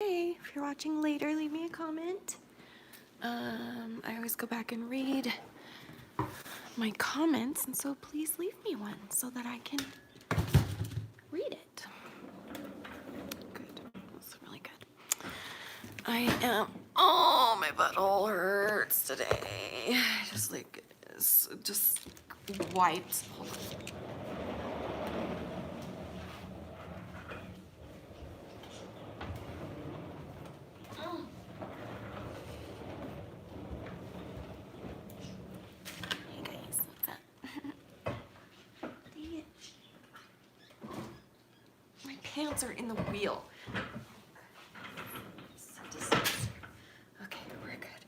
Hey, if you're watching later, leave me a comment. I always go back and read my comments, and so please leave me one so that I can read it. Good. That's really good. Oh, my butthole hurts today. Just wiped. Hold on. Hey guys, what's up? Dang it. My pants are in the wheel. Okay, we're good.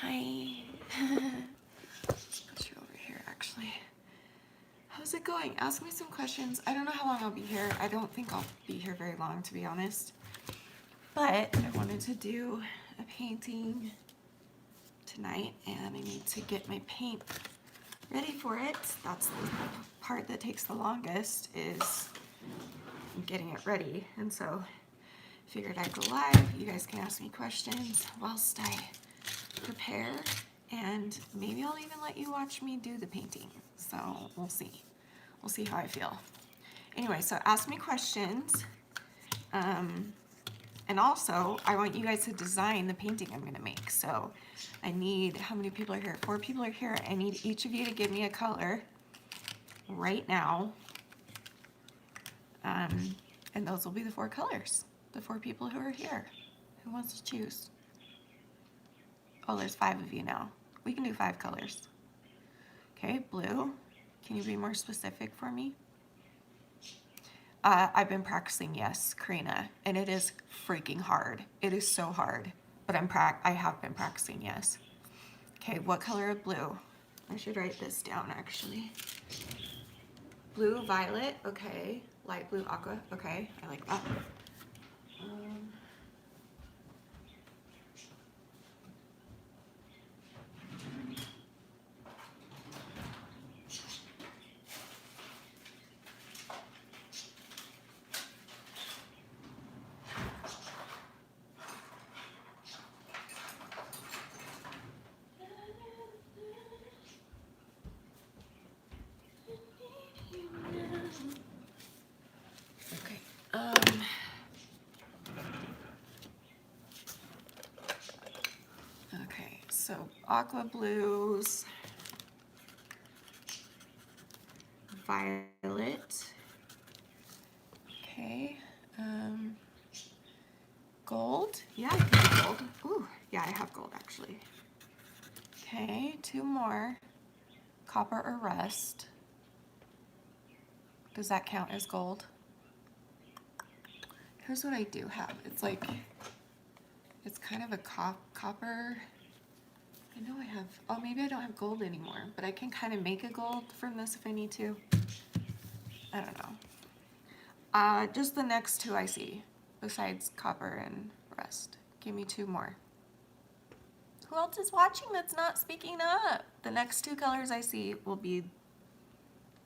Hi. Let's put you over here, actually. How's it going? Ask me some questions. I don't know how long I'll be here. I don't think I'll be here very long, to be honest. But I wanted to do a painting tonight, and I need to get my paint ready for it. That's the part that takes the longest, is getting it ready. And so I figured I'd go live. You guys can ask me questions whilst I prepare, and maybe I'll even let you watch me do the painting. So we'll see. We'll see how I feel. Anyway, so ask me questions. And also, I want you guys to design the painting I'm gonna make. So I need, how many people are here? 4 people are here. I need each of you to give me a color right now. And those will be the 4 colors. The 4 people who are here. Who wants to choose? Oh, there's 5 of you now. We can do 5 colors. Okay, blue. Can you be more specific for me? I've been practicing, yes, Karina, and it is freaking hard. It is so hard, but I have been practicing, yes. Okay, what color of blue? I should write this down, actually. Blue, violet, okay. Light blue, aqua, okay, I like that. Okay, okay, so aqua blues, violet, okay, gold, yeah, I can do gold. Ooh, yeah, I have gold actually. Okay, 2 more, copper or rust. Does that count as gold? Here's what I do have. It's like, it's kind of a copper. I know I have, oh, maybe I don't have gold anymore, but I can kind of make a gold from this if I need to. I don't know. Just the next 2 I see, besides copper and rust. Give me 2 more. Who else is watching that's not speaking up? The next 2 colors I see will be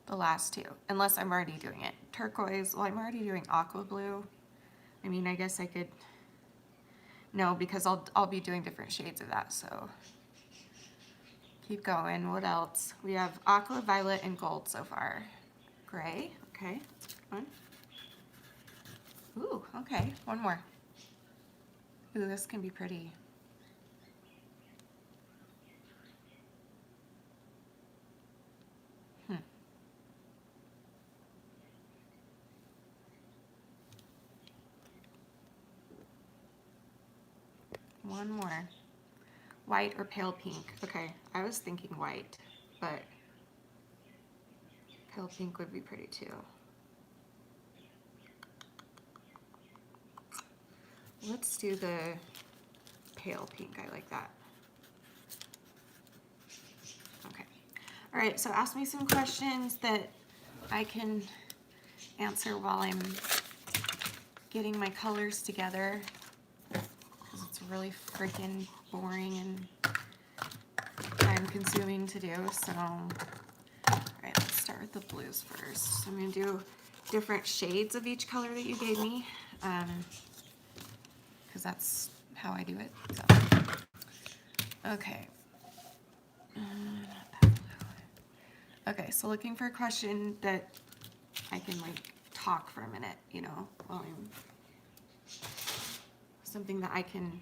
the last 2, unless I'm already doing it. Turquoise, well, I'm already doing aqua blue. I mean, I guess I could, no, because I'll be doing different shades of that, so. Keep going, what else? We have aqua, violet, and gold so far. Gray, okay, one. Ooh, okay, 1 more. Ooh, this can be pretty. One more. White or pale pink. Okay, I was thinking white, but pale pink would be pretty too. Let's do the pale pink. I like that. Okay. All right, so ask me some questions that I can answer while I'm getting my colors together, because it's really freaking boring and time consuming to do, so all right, let's start with the blues first. So I'm gonna do different shades of each color that you gave me, because that's how I do it. So. Okay. Not that blue. Okay, so looking for a question that I can like talk for a minute, you know, while I'm something that I can,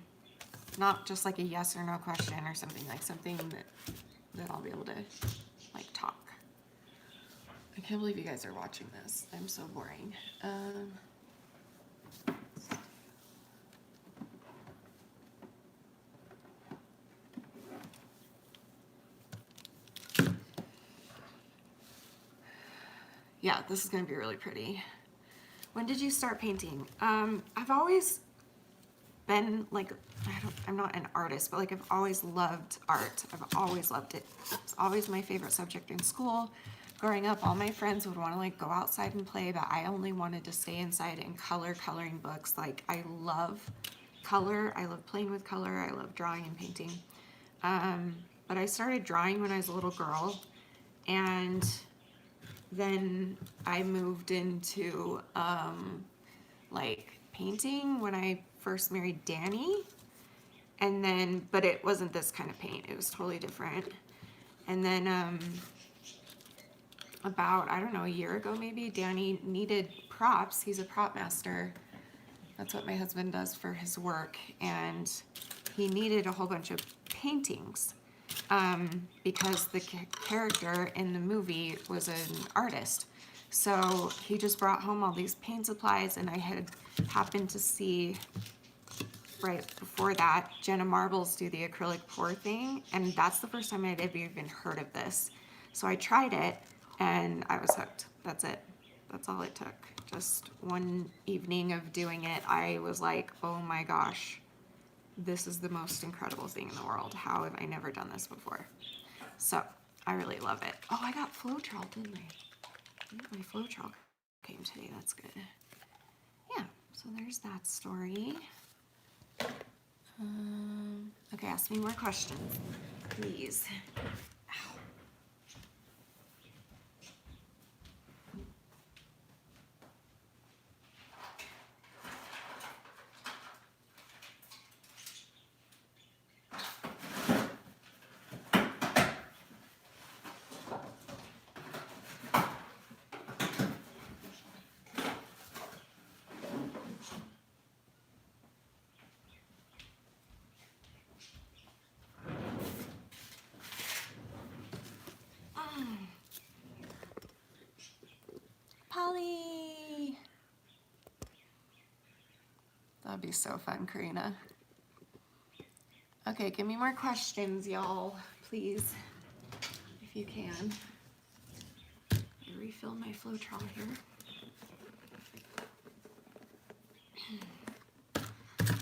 not just like a yes or no question or something, like something that I'll be able to like talk. I can't believe you guys are watching this. I'm so boring. Yeah, this is gonna be really pretty. When did you start painting? I've always been like, I'm not an artist, but like I've always loved art. I've always loved it. It's always my favorite subject in school. Growing up, all my friends would want to like go outside and play, but I only wanted to stay inside and coloring books. Like I love color. I love playing with color. I love drawing and painting. But I started drawing when I was a little girl, and then I moved into like painting when I first married Danny, and then, but it wasn't this kind of paint. It was totally different. And then about, I don't know, a year ago maybe, Danny needed props. He's a prop master. That's what my husband does for his work. And he needed a whole bunch of paintings because the character in the movie was an artist. So he just brought home all these paint supplies, and I had happened to see right before that Jenna Marbles do the acrylic pour thing, and that's the first time I'd ever even heard of this. So I tried it, and I was hooked. That's it. That's all it took. Just one evening of doing it, I was like, oh my gosh, this is the most incredible thing in the world. How have I never done this before? So I really love it. Oh, I got Floetrol, didn't I? My Floetrol came today. That's good. Yeah, so there's that story. Okay, ask me more questions, please. Ow. Polly! That'd be so fun, Karina. Okay, give me more questions, y'all, please, if you can. I refill my Floetrol here.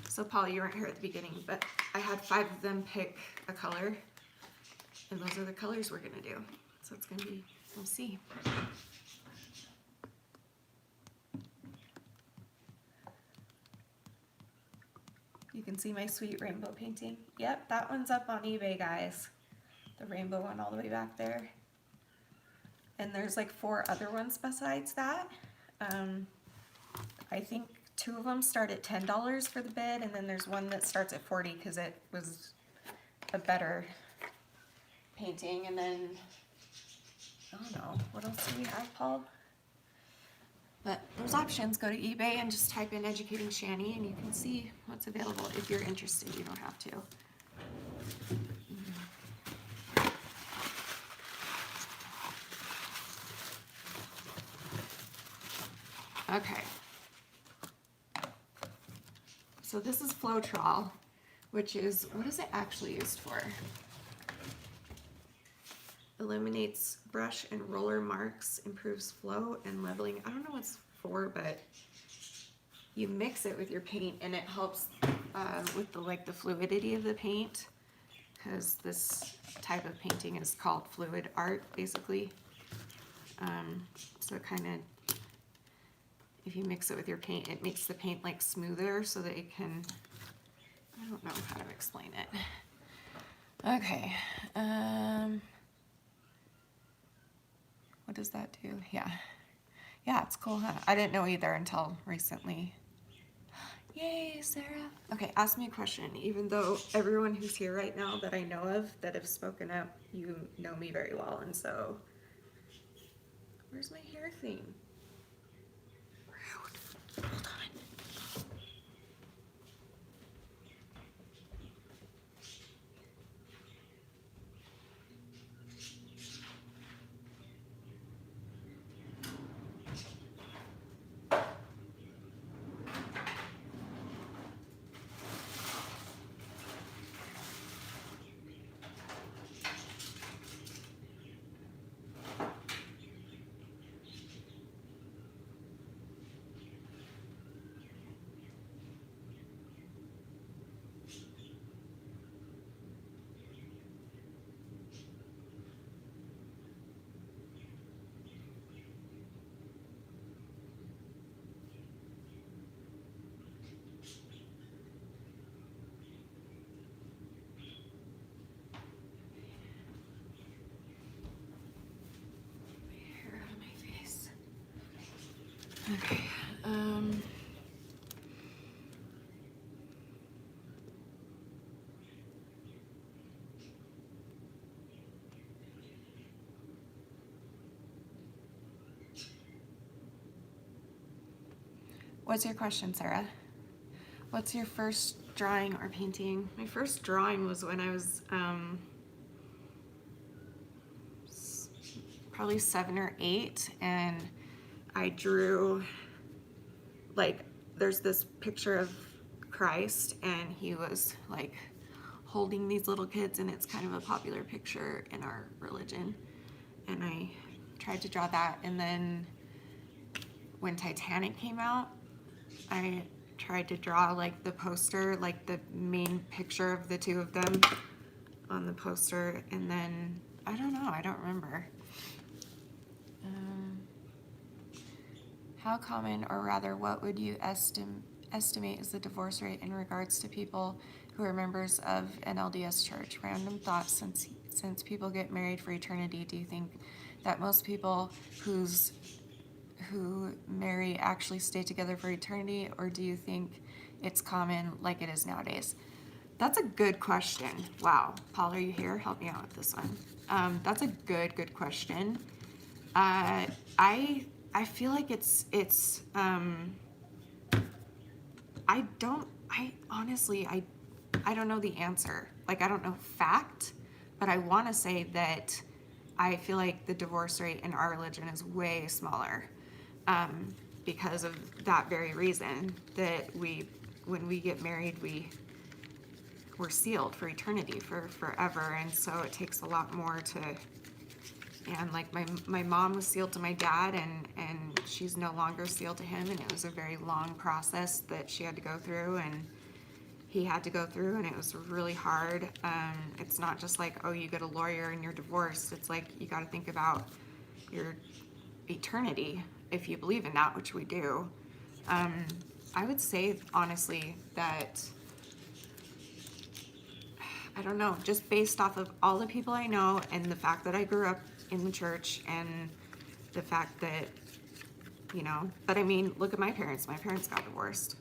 So, Polly, you weren't here at the beginning, but I had 5 of them pick a color, and those are the colors we're gonna do. So it's gonna be, we'll see. You can see my sweet rainbow painting. Yep, that one's up on eBay, guys. The rainbow one all the way back there. And there's like 4 other ones besides that. I think 2 of them start at $10 for the bid, and then there's one that starts at $40 because it was a better painting. And then, I don't know, what else do we have, Paul? But there's options. Go to eBay and just type in Educating Shanny, and you can see what's available. If you're interested, you don't have to. Okay. So this is Floetrol, which is, what is it actually used for? Eliminates brush and roller marks, improves flow and leveling. I don't know what it's for, but you mix it with your paint, and it helps with the fluidity of the paint, because this type of painting is called fluid art, basically. So it kind of, if you mix it with your paint, it makes the paint like smoother so that it can, I don't know how to explain it. Okay. What does that do? Yeah. Yeah, it's cool, huh? I didn't know either until recently. Yay, Sarah. Okay, ask me a question. Even though everyone who's here right now that I know of that have spoken up, you know me very well, and so... Where's my hair thing? Rude. Hold on. Hair out of my face. Okay. What's your question, Sarah? What's your first drawing or painting? My first drawing was when I was probably 7 or 8, and I drew, like, there's this picture of Christ, and he was like holding these little kids, and it's kind of a popular picture in our religion, and I tried to draw that. And then when Titanic came out, I tried to draw like the poster, like the main picture of the two of them on the poster, and then I don't know, I don't remember. How common, or rather what would you estimate is the divorce rate in regards to people who are members of an LDS church? Random thoughts, since people get married for eternity, do you think that most people who marry actually stay together for eternity, or do you think it's common like it is nowadays? That's a good question. Wow. Paul, are you here? Help me out with this one. That's a good question. I feel like it's I don't know the answer. Like, I don't know fact, but I want to say that I feel like the divorce rate in our religion is way smaller, because of that very reason, that when we get married, we're sealed for eternity, for forever, and so it takes a lot more to. And like my mom was sealed to my dad, and she's no longer sealed to him, and it was a very long process that she had to go through, and he had to go through, and it was really hard. It's not just like, oh, you get a lawyer and you're divorced. It's like you got to think about your eternity, if you believe in that, which we do. I would say honestly that, I don't know, just based off of all the people I know and the fact that I grew up in the church, and the fact that, but I mean, look at my parents. My parents got divorced.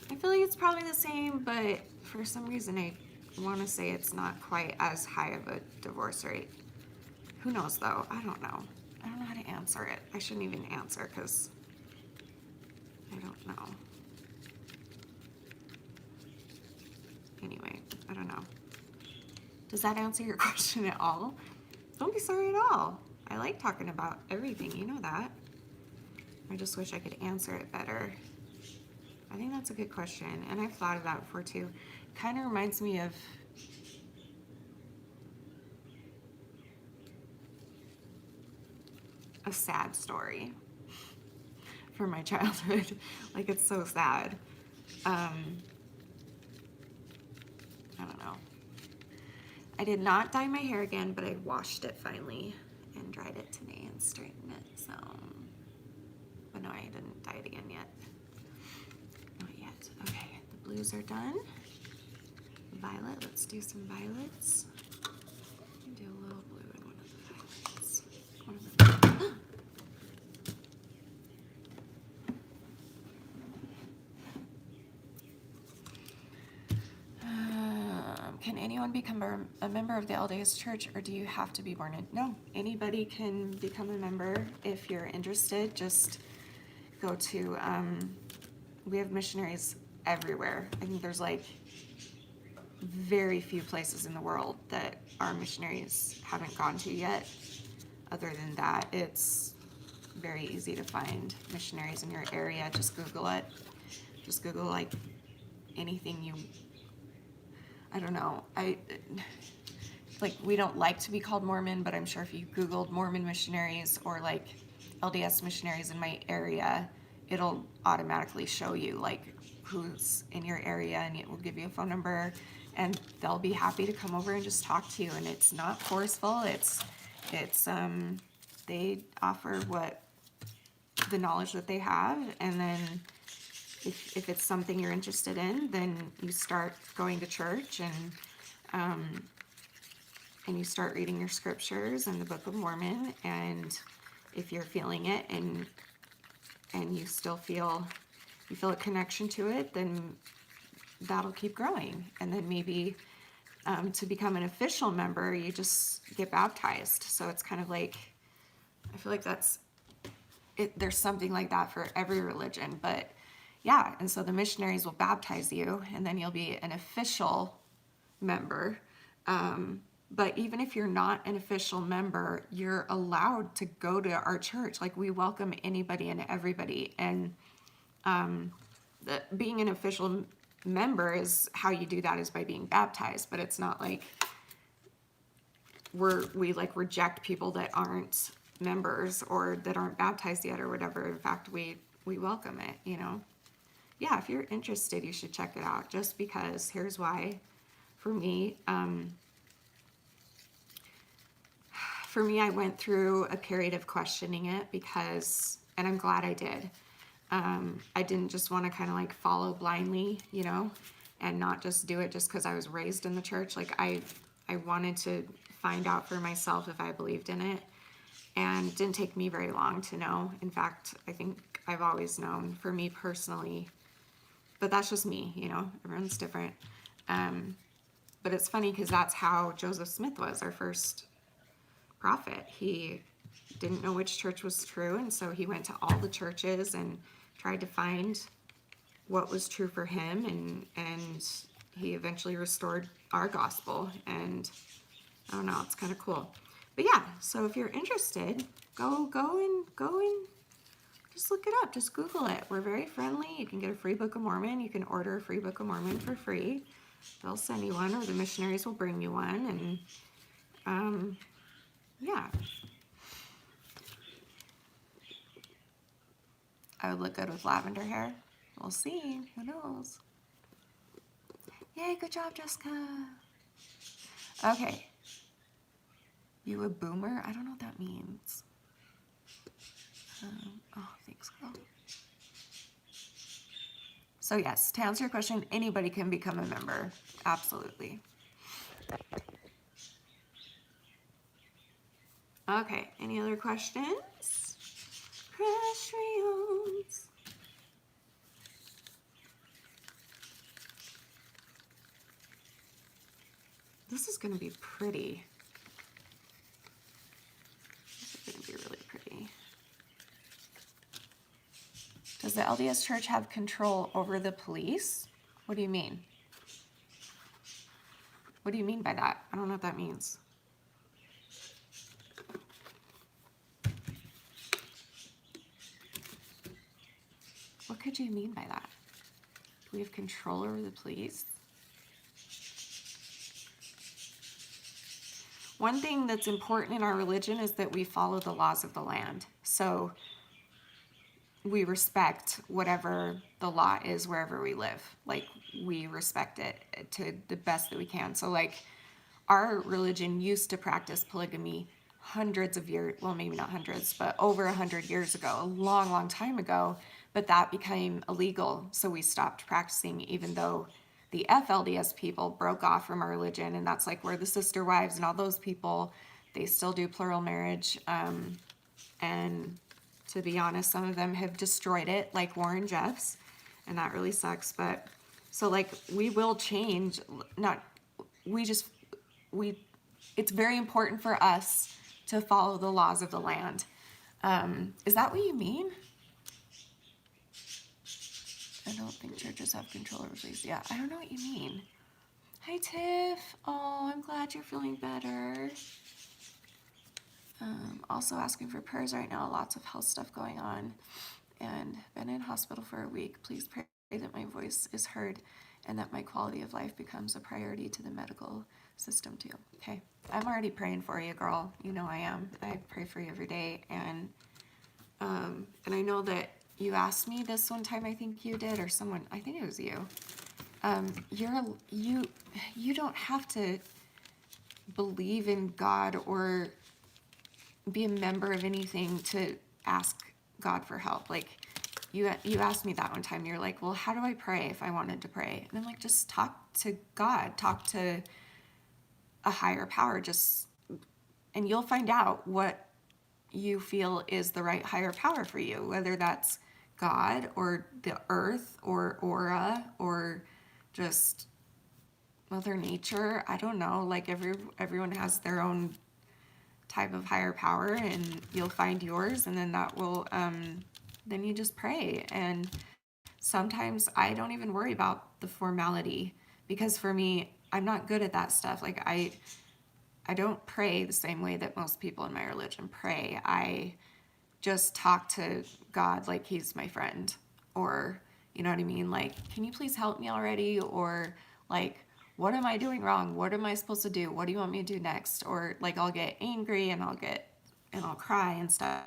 I feel like it's probably the same, but for some reason I want to say it's not quite as high of a divorce rate. Who knows though? I don't know. I don't know how to answer it. I shouldn't even answer because I don't know. Anyway, I don't know. Does that answer your question at all? Don't be sorry at all. I like talking about everything, you know that. I just wish I could answer it better. I think that's a good question, and I've thought of that before too. Kind of reminds me of a sad story from my childhood. Like, it's so sad. I don't know. I did not dye my hair again, but I washed it finally and dried it today and straightened it, so. But no, I didn't dye it again yet. Not yet. Okay, the blues are done. Violet, let's do some violets. Do a little blue in one can anyone become a member of the LDS Church, or do you have to be born in? No, anybody can become a member if you're interested. Just go to, we have missionaries everywhere. I think there's like very few places in the world that our missionaries haven't gone to yet. Other than that, it's very easy to find missionaries in your area. Just Google it. Just Google like anything you, I don't know. We don't like to be called Mormon, but I'm sure if you Googled Mormon missionaries or like LDS missionaries in my area, it'll automatically show you like who's in your area, and it will give you a phone number, and they'll be happy to come over and just talk to you. And it's not forceful. It's they offer what the knowledge that they have, and then if it's something you're interested in, then you start going to church and you start reading your scriptures and the Book of Mormon, and if you're feeling it and you still feel a connection to it, then that'll keep growing. And then maybe to become an official member, you just get baptized. So it's kind of like, I feel like that's it. There's something like that for every religion, but yeah. And so the missionaries will baptize you, and then you'll be an official member. But even if you're not an official member, you're allowed to go to our church. Like, we welcome anybody and everybody. And being an official member is how you do that, is by being baptized. But it's not like we like reject people that aren't members or that aren't baptized yet or whatever. In fact, we welcome it, you know. Yeah, if you're interested, you should check it out. Just because, here's why. For me, I went through a period of questioning it because, and I'm glad I did. I didn't just want to kind of like follow blindly, you know, and not just do it just because I was raised in the church. Like, I wanted to find out for myself if I believed in it, and it didn't take me very long to know. In fact, I think I've always known, for me personally, but that's just me, you know, everyone's different. But it's funny because that's how Joseph Smith was, our first prophet. He didn't know which church was true, and so he went to all the churches and tried to find what was true for him, and he eventually restored our gospel. And I don't know, it's kind of cool. But yeah, so if you're interested, go and just look it up. Just Google it. We're very friendly. You can get a free Book of Mormon. You can order a free Book of Mormon for free. They'll send you one, or the missionaries will bring you one. And yeah, I would look good with lavender hair. We'll see. Who knows? Yay, good job, Jessica. Okay. You a boomer? I don't know what that means. Oh, thanks, girl. So yes, to answer your question, anybody can become a member. Absolutely. Okay, any other questions? Questions. This is going to be pretty. This is going to be really pretty. Does the LDS Church have control over the police? What do you mean? What do you mean by that? I don't know what that means. What could you mean by that? Do we have control over the police? One thing that's important in our religion is that we follow the laws of the land. So we respect whatever the law is wherever we live. Like, we respect it to the best that we can. So like, our religion used to practice polygamy hundreds of years, well, maybe not hundreds, but over 100 years ago, a long, long time ago. But that became illegal, so we stopped practicing, even though the FLDS people broke off from our religion, and that's like where the sister wives and all those people, they still do plural marriage. And to be honest, some of them have destroyed it, like Warren Jeffs, and that really sucks. But so like, we will change, not, we just, we, it's very important for us to follow the laws of the land. Is that what you mean? I don't think churches have control over things. Yeah, I don't know what you mean. Hi, Tiff. Oh, I'm glad you're feeling better. Also asking for prayers right now. Lots of health stuff going on. And been in hospital for a week. Please pray that my voice is heard and that my quality of life becomes a priority to the medical system too. Okay, I'm already praying for you, girl. You know I am. I pray for you every day. And I know that you asked me this one time, I think you did, or someone, I think it was you. You don't have to believe in God or be a member of anything to ask God for help. Like you asked me that one time. You're like, well, how do I pray if I wanted to pray? And I'm like, just talk to God, talk to a higher power, and you'll find out what you feel is the right higher power for you, whether that's God or the earth or aura or just Mother Nature. I don't know. Like everyone has their own type of higher power, and you'll find yours, and then that will then you just pray. And sometimes I don't even worry about the formality, because for me, I'm not good at that stuff. Like I don't pray the same way that most people in my religion pray. I just talk to God like he's my friend, or you know what I mean? Like, can you please help me already? Or like, what am I doing wrong? What am I supposed to do? What do you want me to do next? Or like, I'll get angry and I'll cry and stuff.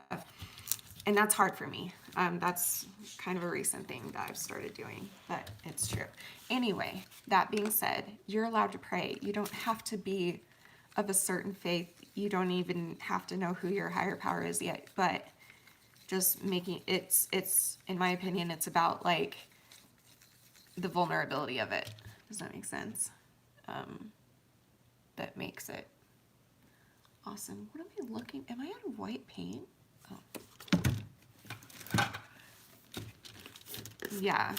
And that's hard for me. That's kind of a recent thing that I've started doing, but it's true. Anyway, that being said, you're allowed to pray. You don't have to be of a certain faith. You don't even have to know who your higher power is yet, but just making it's in my opinion, it's about like the vulnerability of it. Does that make sense? That makes it awesome. What am I looking? Am I on white paint? Oh. Yeah.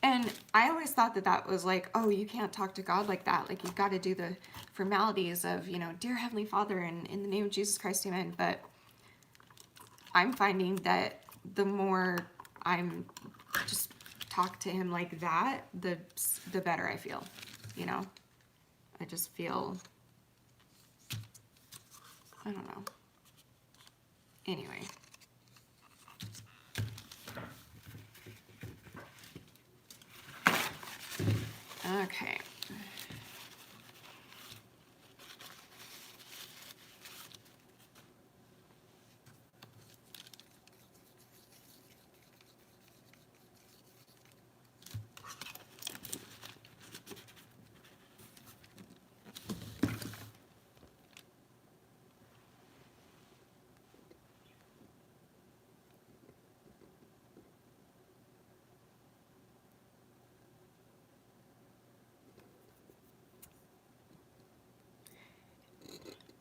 And I always thought that that was like, oh, you can't talk to God like that. Like, you've got to do the formalities of, you know, dear Heavenly Father, and in the name of Jesus Christ, amen. But I'm finding that the more I'm just talk to him like that, the better I feel, you know? I just feel, I don't know. Anyway. Okay.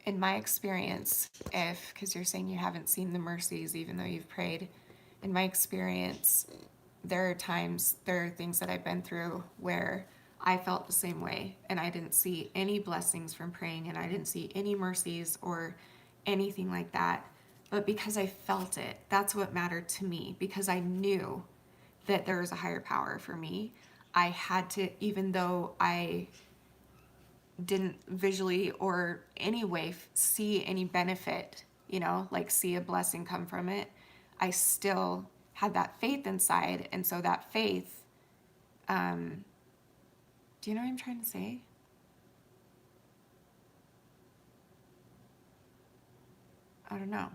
In my experience, because you're saying you haven't seen the mercies even though you've prayed, in my experience, there are things that I've been through where I felt the same way, and I didn't see any blessings from praying, and I didn't see any mercies or anything like that. But because I felt it, that's what mattered to me, because I knew that there was a higher power for me. I had to, even though I didn't visually or any way see any benefit, you know, like see a blessing come from it, I still had that faith inside. And so that faith, do you know what I'm trying to say? I don't know.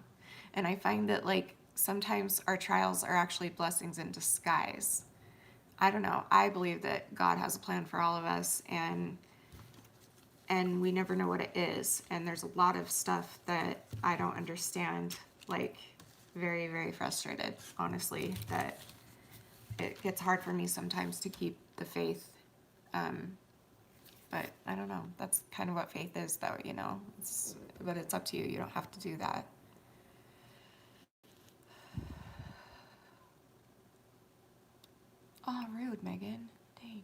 And I find that like sometimes our trials are actually blessings in disguise. I don't know. I believe that God has a plan for all of us, and we never know what it is. And there's a lot of stuff that I don't understand, like very, very frustrated, honestly, that it gets hard for me sometimes to keep the faith. But I don't know. That's kind of what faith is, though, you know. But it's up to you. You don't have to do that. Oh, rude, Megan. Dang.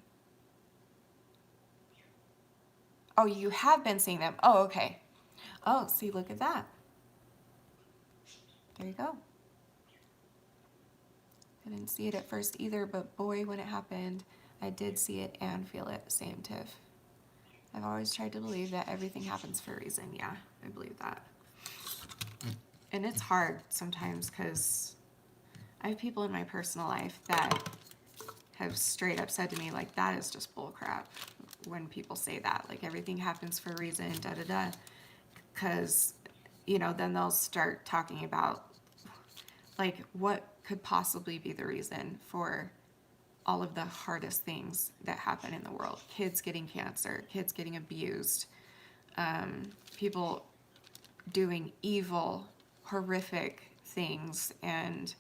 Oh, you have been seeing them. Oh, okay. Oh, see, look at that. There you go. I didn't see it at first either, but boy, when it happened, I did see it and feel it. Same, Tiff. I've always tried to believe that everything happens for a reason. Yeah, I believe that. And it's hard sometimes because I have people in my personal life that have straight up said to me, like, that is just bull crap when people say that. Like, everything happens for a reason, da da da. Because, you know, then they'll start talking about, like, what could possibly be the reason for all of the hardest things that happen in the world. Kids getting cancer, kids getting abused, people doing evil, horrific things and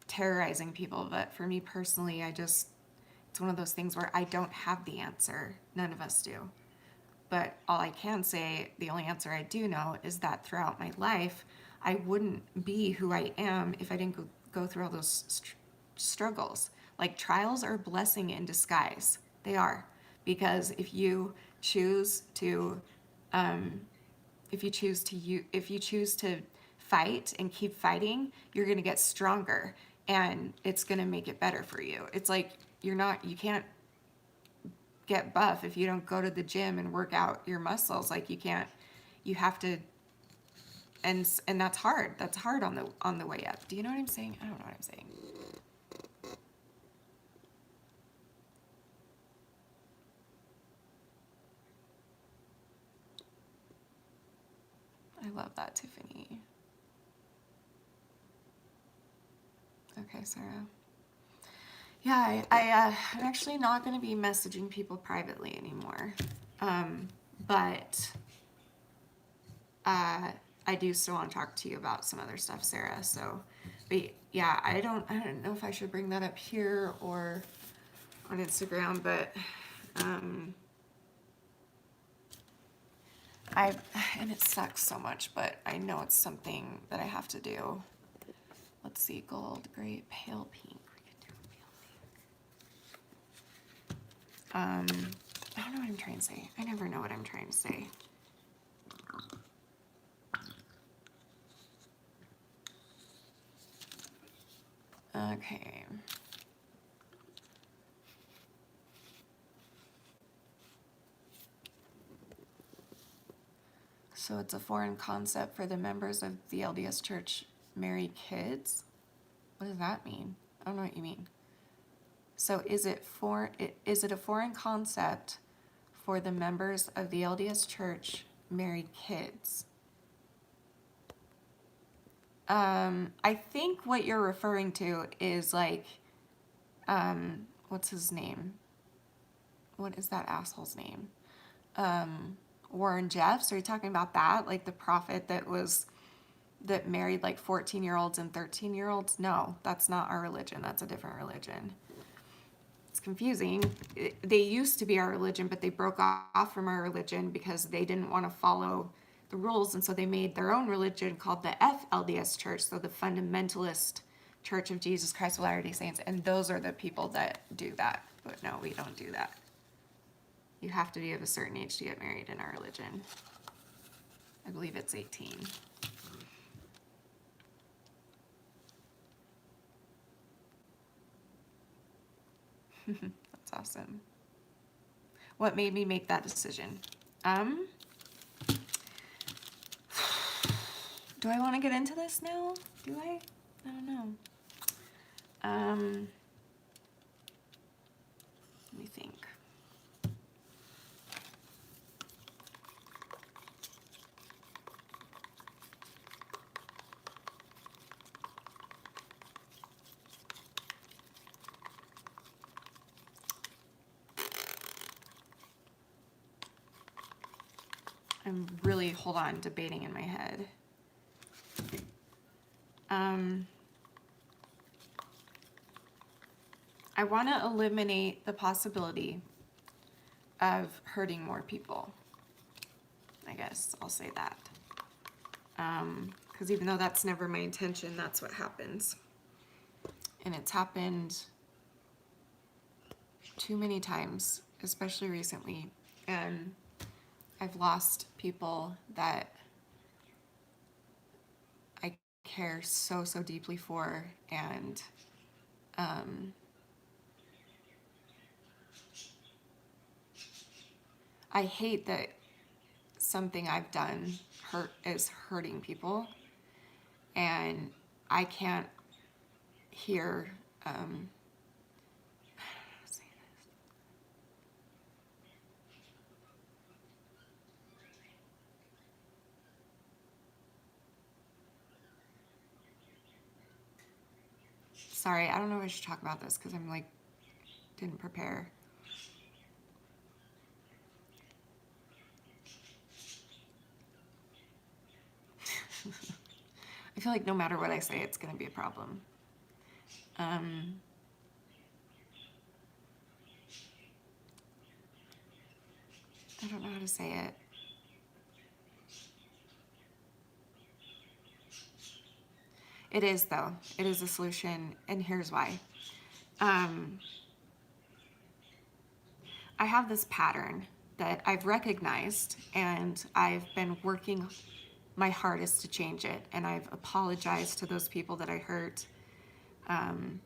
terrorizing people. But for me personally, it's one of those things where I don't have the answer. None of us do. But all I can say, the only answer I do know is that throughout my life, I wouldn't be who I am if I didn't go through all those struggles. Like, trials are a blessing in disguise. They are. Because if you choose to fight and keep fighting, you're going to get stronger and it's going to make it better for you. It's like you can't get buff if you don't go to the gym and work out your muscles. Like, you have to, and that's hard. That's hard on the way up. Do you know what I'm saying? I don't know what I'm saying. I love that, Tiffany. Okay, Sarah. Yeah, I'm actually not going to be messaging people privately anymore. But I do still want to talk to you about some other stuff, Sarah. So, but yeah, I don't know if I should bring that up here or on Instagram, but and it sucks so much, but I know it's something that I have to do. Let's see, gold, gray, pale pink. We could do pale pink. I don't know what I'm trying to say. I never know what I'm trying to say. Okay. So it's a foreign concept for the members of the LDS Church marry kids? What does that mean? I don't know what you mean. So is it a foreign concept for the members of the LDS Church marry kids? I think what you're referring to is like, what's his name? What is that asshole's name? Warren Jeffs? Are you talking about that? Like the prophet that married like 14-year-olds and 13-year-olds? No, that's not our religion. That's a different religion. It's confusing. They used to be our religion, but they broke off from our religion because they didn't want to follow the rules, and so they made their own religion called the FLDS Church, so the Fundamentalist Church of Jesus Christ of Latter-day Saints, and those are the people that do that. But no, we don't do that. You have to be of a certain age to get married in our religion. I believe it's 18. That's awesome. What made me make that decision? Do I want to get into this now? Do I? I don't know. Let me think. I'm really, hold on, debating in my head. I want to eliminate the possibility of hurting more people. I guess I'll say that. Because even though that's never my intention, that's what happens. And it's happened too many times, especially recently. And I've lost people that I care so, so deeply for, and I hate that something I've done is hurting people, and I can't hear say this. Sorry, I don't know if I should talk about this because I'm like didn't prepare. I feel like no matter what I say, it's going to be a problem. I don't know how to say it. It is, though. It is a solution, and here's why. I have this pattern that I've recognized, and I've been working my hardest to change it, and I've apologized to those people that I hurt, and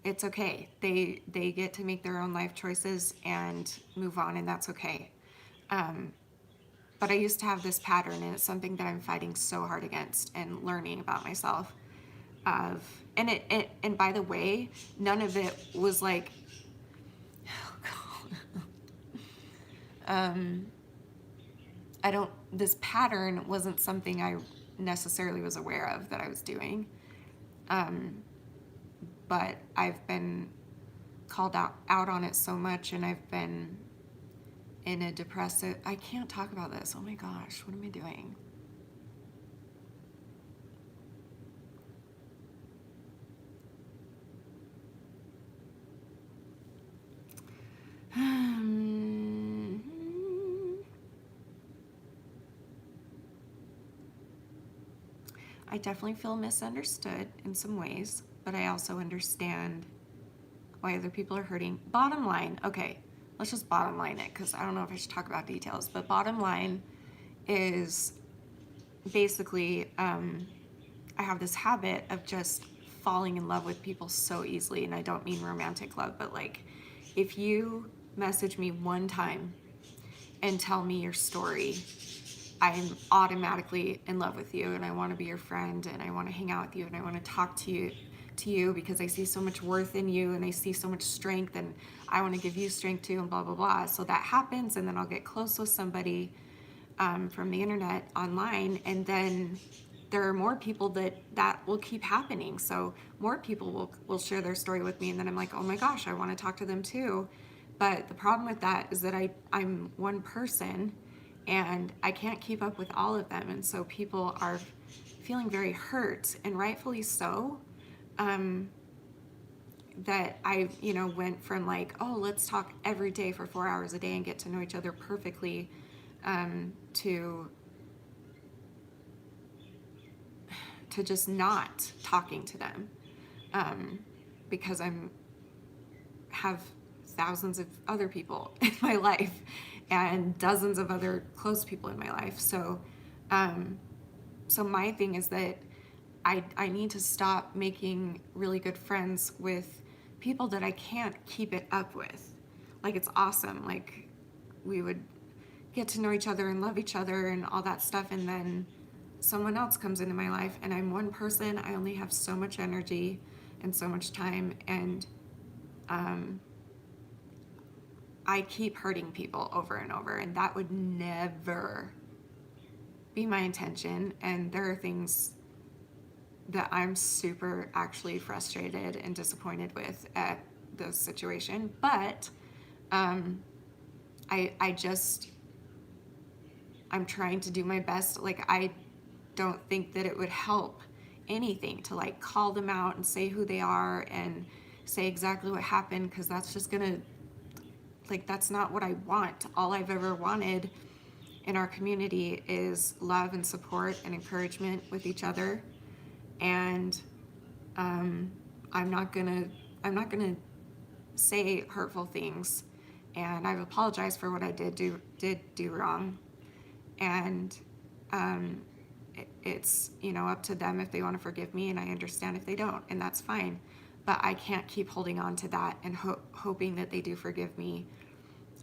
it's okay. They get to make their own life choices and move on, and that's okay. But I used to have this pattern, and it's something that I'm fighting so hard against and learning about myself. And by the way, none of it was like, this pattern wasn't something I necessarily was aware of that I was doing. But I've been called out on it so much, and I've been in a depressive, I can't talk about this. Oh my gosh, what am I doing? I definitely feel misunderstood in some ways, but I also understand why other people are hurting. Bottom line, okay, let's just bottom line it, because I don't know if I should talk about details, but bottom line is basically I have this habit of just falling in love with people so easily, and I don't mean romantic love, but like if you message me one time and tell me your story, I'm automatically in love with you, and I want to be your friend, and I want to hang out with you, and I want to talk to you because I see so much worth in you, and I see so much strength, and I want to give you strength too, and blah blah blah. So that happens, and then I'll get close with somebody from the internet online, and then there are more people that will keep happening. So more people will share their story with me, and then I'm like, oh my gosh, I want to talk to them too. But the problem with that is that I'm one person, and I can't keep up with all of them, and so people are feeling very hurt, and rightfully so. That I, went from like, oh, let's talk every day for 4 hours a day and get to know each other perfectly, to just not talking to them, because have thousands of other people in my life and dozens of other close people in my life. So my thing is that I need to stop making really good friends with people that I can't keep it up with. Like, it's awesome. Like, we would get to know each other and love each other and all that stuff, and then someone else comes into my life, and I'm one person. I only have so much energy and so much time, and I keep hurting people over and over, and that would never be my intention. And there are things that I'm super actually frustrated and disappointed with at the situation, but I'm trying to do my best. Like, I don't think that it would help anything to like call them out and say who they are and say exactly what happened, because that's just gonna, like, that's not what I want. All I've ever wanted in our community is love and support and encouragement with each other, and I'm not gonna say hurtful things, and I've apologized for what I did do wrong, and it's, you know, up to them if they want to forgive me, and I understand if they don't, and that's fine. But I can't keep holding on to that and hoping that they do forgive me,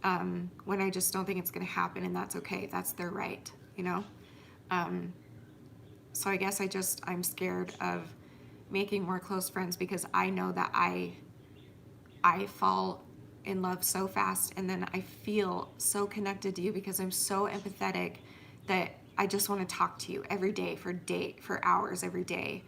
when I just don't think it's going to happen, and that's okay. That's their right, you know? So I guess I'm scared of making more close friends, because I know that I fall in love so fast, and then I feel so connected to you because I'm so empathetic that I just want to talk to you every day for hours every day.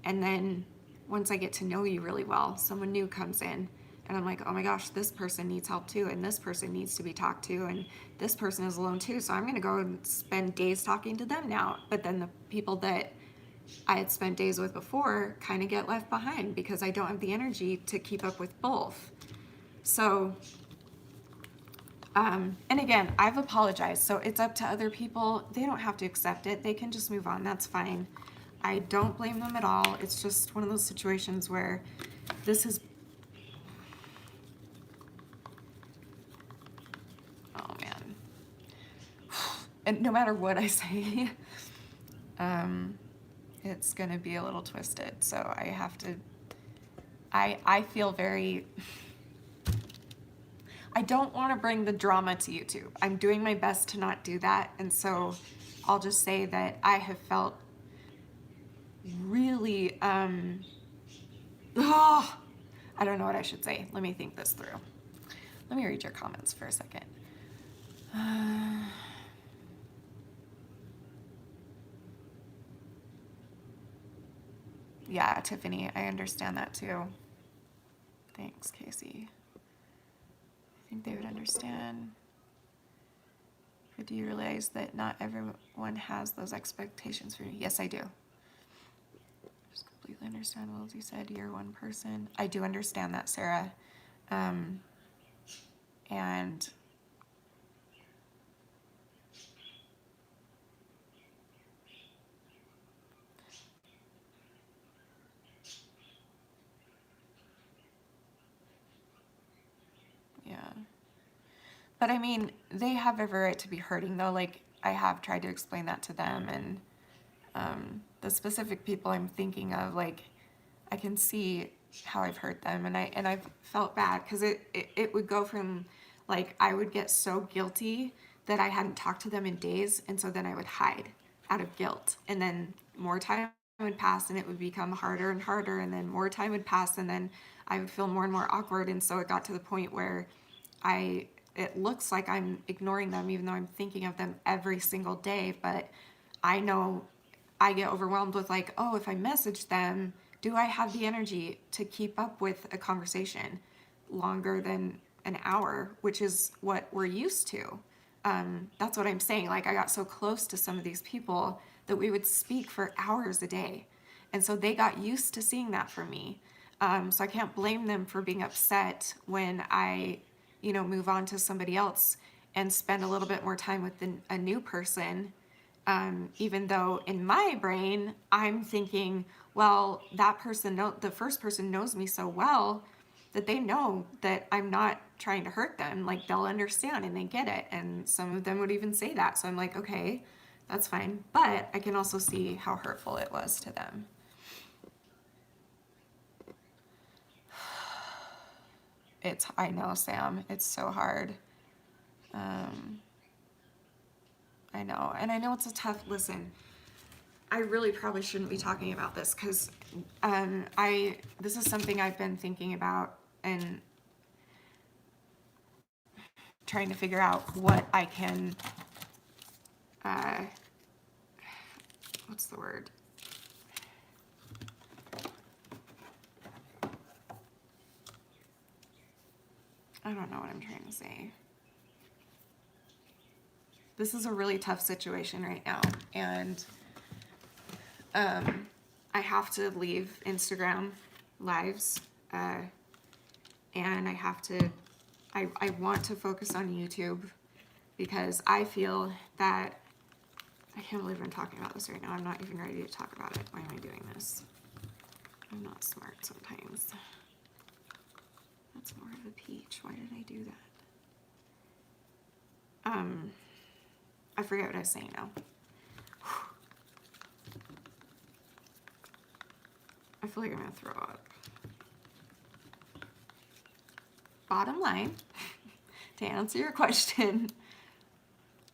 And then once I get to know you really well, someone new comes in, and I'm like, oh my gosh, this person needs help too, and this person needs to be talked to, and this person is alone too, so I'm going to go and spend days talking to them now. But then the people that I had spent days with before kind of get left behind because I don't have the energy to keep up with both. So, and again, I've apologized, so it's up to other people. They don't have to accept it. They can just move on. That's fine. I don't blame them at all. It's just one of those situations where this is, oh man. And no matter what I say, it's gonna be a little twisted. So I have to, I feel very, I don't want to bring the drama to YouTube. I'm doing my best to not do that. And so I'll just say that I have felt really, I don't know what I should say. Let me think this through. Let me read your comments for a second. Yeah, Tiffany, I understand that too. Thanks, Casey. I think they would understand. But do you realize that not everyone has those expectations for you? Yes, I do. Just completely understand. Well, as you said, you're one person. I do understand that, Sarah. And yeah. But I mean, they have every right to be hurting, though. Like, I have tried to explain that to them, and the specific people I'm thinking of, like, I can see how I've hurt them, and I've felt bad because it would go from, like, I would get so guilty that I hadn't talked to them in days, and so then I would hide out of guilt, and then more time would pass, and it would become harder and harder, and then more time would pass, and then I would feel more and more awkward, and so it got to the point where it looks like I'm ignoring them, even though I'm thinking of them every single day. But I know I get overwhelmed with, like, oh, if I message them, do I have the energy to keep up with a conversation longer than an hour, which is what we're used to. That's what I'm saying. Like, I got so close to some of these people that we would speak for hours a day. And so they got used to seeing that from me. So I can't blame them for being upset when I, move on to somebody else and spend a little bit more time with a new person. Even though in my brain, I'm thinking, well, the first person knows me so well that they know that I'm not trying to hurt them. Like, they'll understand and they get it. And some of them would even say that. So I'm like, okay, that's fine. But I can also see how hurtful it was to them. I know, Sam, it's so hard. I know. And I know it's listen, I really probably shouldn't be talking about this because this is something I've been thinking about and trying to figure out what I can, what's the word? I don't know what I'm trying to say. This is a really tough situation right now, and I have to leave Instagram lives, and I want to focus on YouTube because I feel that, I can't believe I'm talking about this right now. I'm not even ready to talk about it. Why am I doing this? I'm not smart sometimes. That's more of a peach. Why did I do that? I forget what I was saying now. I feel like I'm gonna throw up. Bottom line, to answer your question,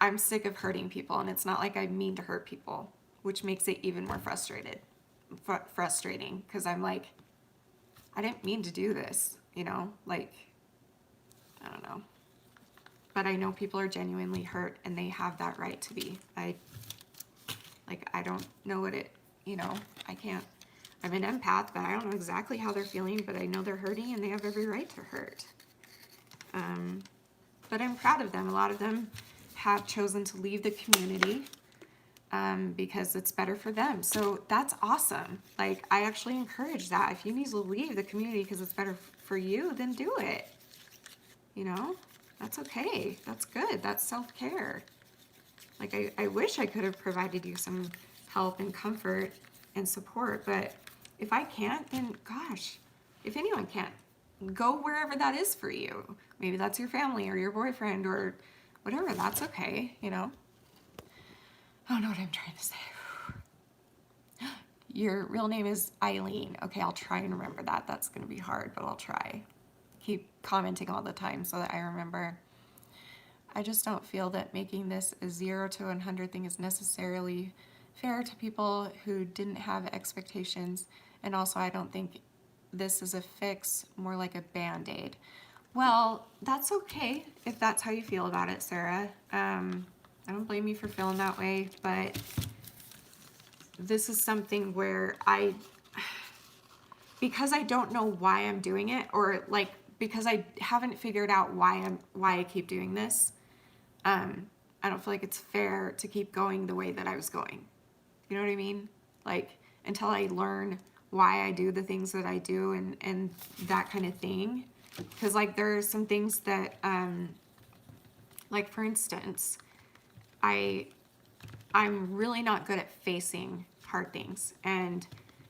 I'm sick of hurting people, and it's not like I mean to hurt people, which makes it even more frustrating, because I'm like, I didn't mean to do this, you know, like, I don't know. But I know people are genuinely hurt, and they have that right to be. I don't know what it, you know, I'm an empath, but I don't know exactly how they're feeling, but I know they're hurting, and they have every right to hurt. But I'm proud of them. A lot of them have chosen to leave the community because it's better for them. So that's awesome. Like, I actually encourage that. If you need to leave the community because it's better for you, then do it. You know, that's okay. That's good. That's self-care. Like, I wish I could have provided you some help and comfort and support, but if I can't, then gosh, if anyone can't, go wherever that is for you. Maybe that's your family or your boyfriend or whatever. That's okay, you know? I don't know what I'm trying to say. Your real name is Eileen. Okay, I'll try and remember that. That's going to be hard, but I'll try. Keep commenting all the time so that I remember. I just don't feel that making this a 0 to 100 thing is necessarily fair to people who didn't have expectations. And also, I don't think this is a fix, more like a Band-Aid. Well, that's okay if that's how you feel about it, Sarah. I don't blame you for feeling that way, but this is something where because I don't know why I'm doing it, or like because I haven't figured out why I keep doing this, I don't feel like it's fair to keep going the way that I was going. You know what I mean? Like, until I learn why I do the things that I do and that kind of thing. Because, like, there are some things that, like, for instance, I'm really not good at facing hard things. And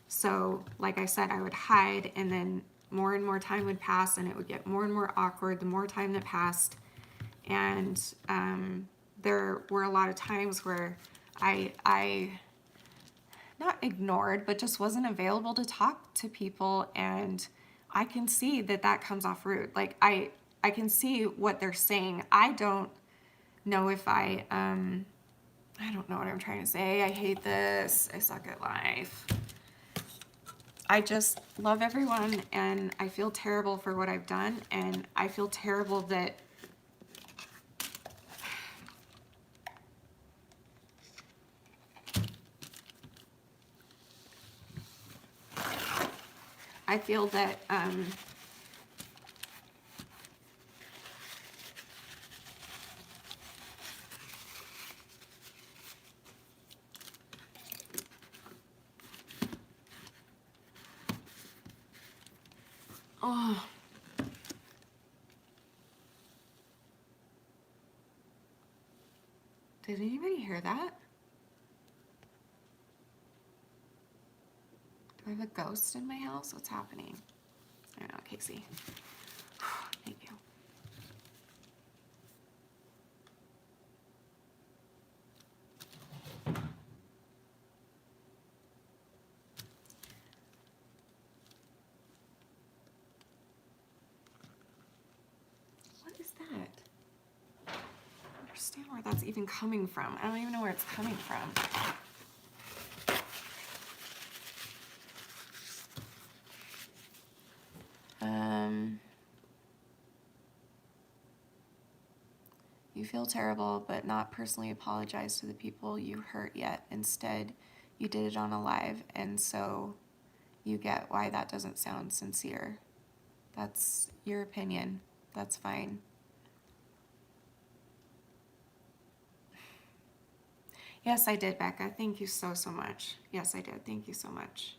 so, like I said, I would hide, and then more and more time would pass, and it would get more and more awkward the more time that passed. And there were a lot of times where I not ignored, but just wasn't available to talk to people. And I can see that that comes off rude. Like, I can see what they're saying. I don't know if I don't know what I'm trying to say. I hate this. I suck at life. I just love everyone, and I feel terrible for what I've done, and I feel terrible that I feel that oh, did anybody hear that? Do I have a ghost in my house? What's happening? I don't know, Casey. Thank you. What is that? I don't understand where that's even coming from. I don't even know where it's coming from. You feel terrible, but not personally apologize to the people you hurt yet. Instead, you did it on a live, and so you get why that doesn't sound sincere. That's your opinion. That's fine. Yes, I did, Becca. Thank you so, so much. Yes, I did. Thank you so much.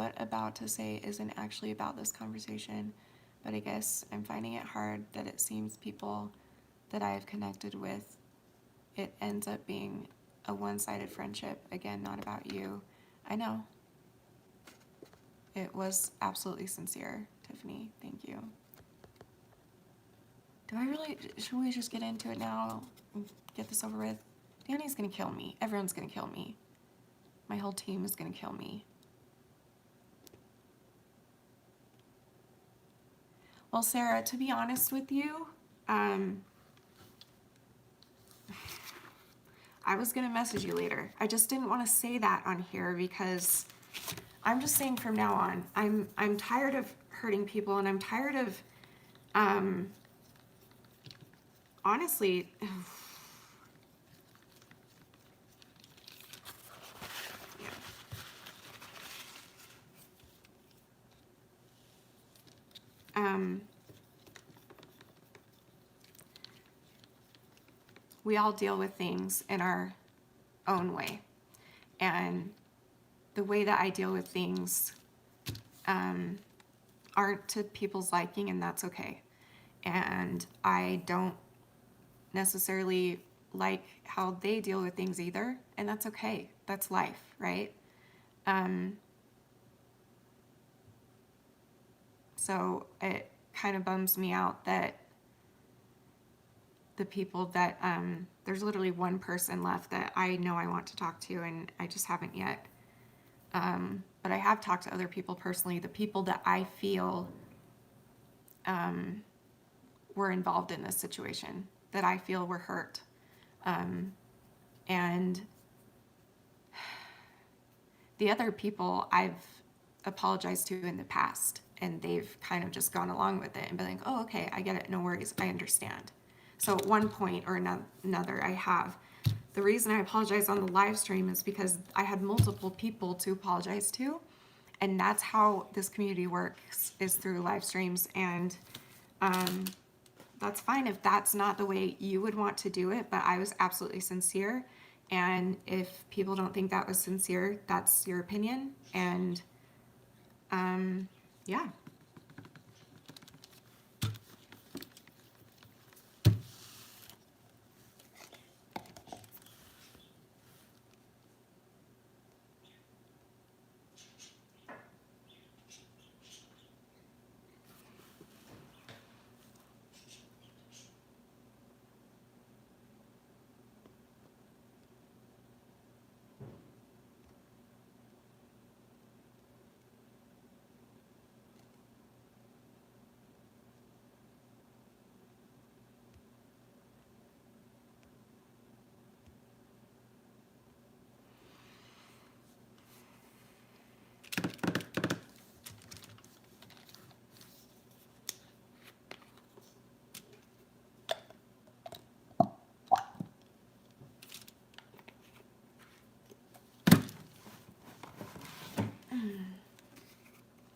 what about to say isn't actually about this conversation, but I guess I'm finding it hard that it seems people that I have connected with, it ends up being a one-sided friendship. Again, not about you. I know. It was absolutely sincere, Tiffany. Thank you. Should we just get into it now and get this over with? Danny's gonna kill me. Everyone's gonna kill me. My whole team is gonna kill me. Well, Sarah, to be honest with you, I was gonna message you later. I just didn't want to say that on here because I'm just saying from now on, I'm tired of hurting people, and I'm tired of, honestly, we all deal with things in our own way. And the way that I deal with things aren't to people's liking, and that's okay. And I don't necessarily like how they deal with things either, and that's okay. That's life, right? So it kind of bums me out that the people that, there's literally one person left that I know I want to talk to, and I just haven't yet. But I have talked to other people personally, the people that I feel were involved in this situation, that I feel were hurt. And the other people I've apologized to in the past, and they've kind of just gone along with it and been like, oh, okay, I get it, no worries, I understand. So at one point or another, I have. The reason I apologize on the live stream is because I had multiple people to apologize to, and that's how this community works, is through live streams. And that's fine if that's not the way you would want to do it, but I was absolutely sincere. And if people don't think that was sincere, that's your opinion. And yeah.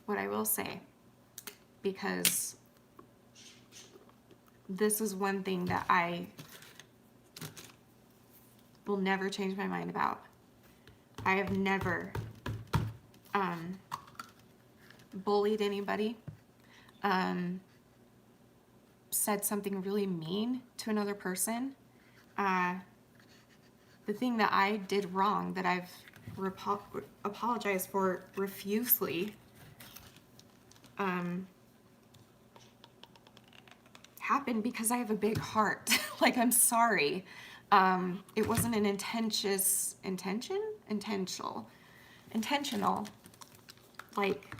What I will say, because this is one thing that I will never change my mind about. I have never bullied anybody, said something really mean to another person. The thing that I did wrong, that I've apologized for profusely, happened because I have a big heart. Like, I'm sorry. It wasn't an intentional. Like,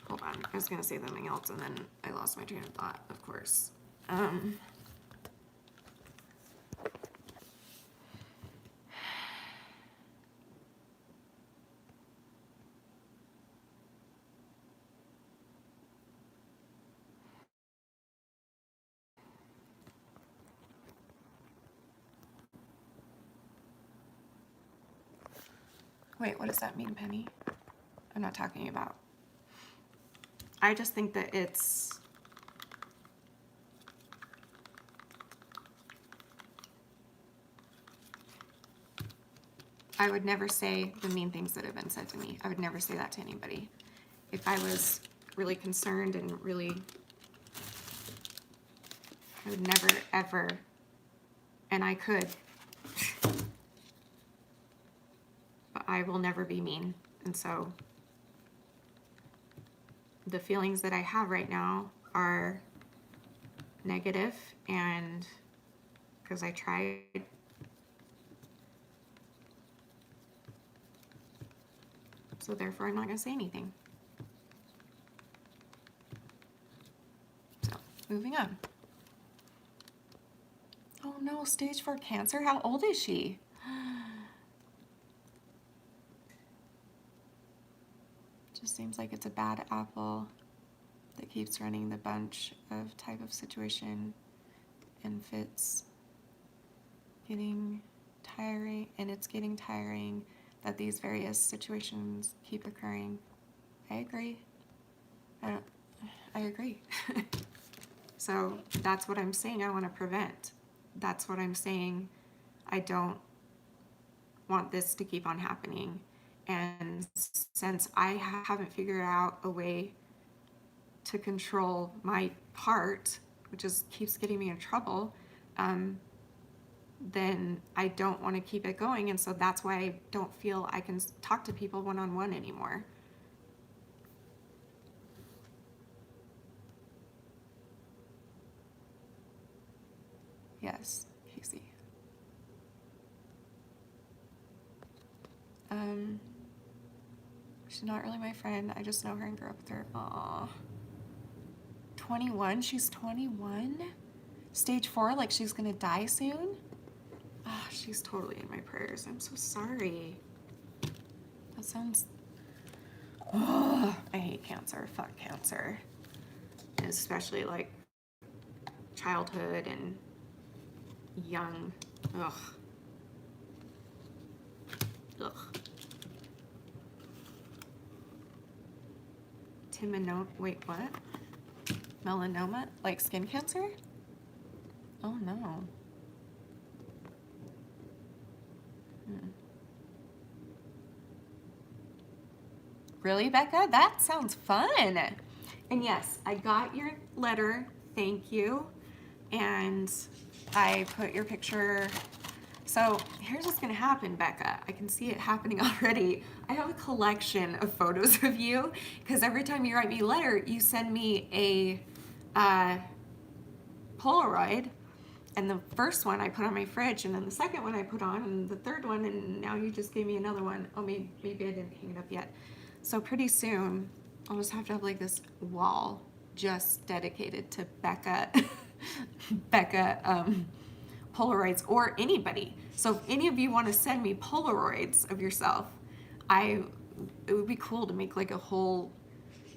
hold on, I was gonna say something else and then I lost my train of thought, of course. Wait, what does that mean, Penny? I'm not talking about. I just think that it's I would never say the mean things that have been said to me. I would never say that to anybody. If I was really concerned and really, I would never, ever, and I could, but I will never be mean. And so the feelings that I have right now are negative, and because I tried, so therefore I'm not going to say anything. So, moving on. Oh no, stage 4 cancer? How old is she? Just seems like it's a bad apple that keeps running the bunch of type of situation and fits. Getting tiring, and it's getting tiring that these various situations keep occurring. I agree. I agree. So that's what I'm saying I want to prevent. That's what I'm saying. I don't want this to keep on happening. And since I haven't figured out a way to control my part, which is keeps getting me in trouble, then I don't want to keep it going. And so that's why I don't feel I can talk to people one-on-one anymore. Yes, Casey. She's not really my friend. I just know her and grew up with her. Aww. 21? She's 21? Stage 4, like she's gonna die soon? Ah, she's totally in my prayers. I'm so sorry. That sounds... Oh, I hate cancer. Fuck cancer. And especially like childhood and young. Ugh. Ugh. Wait, what? Melanoma? Like skin cancer? Oh no. Really, Becca? That sounds fun. And yes, I got your letter. Thank you. And I put your picture. So here's what's gonna happen, Becca. I can see it happening already. I have a collection of photos of you because every time you write me a letter, you send me a Polaroid. And the first one I put on my fridge, and then the second one I put on, and the third one, and now you just gave me another one. Oh, maybe I didn't hang it up yet. So pretty soon, I'll just have to have like this wall just dedicated to Becca, Polaroids, or anybody. So if any of you want to send me Polaroids of yourself, it would be cool to make like a whole,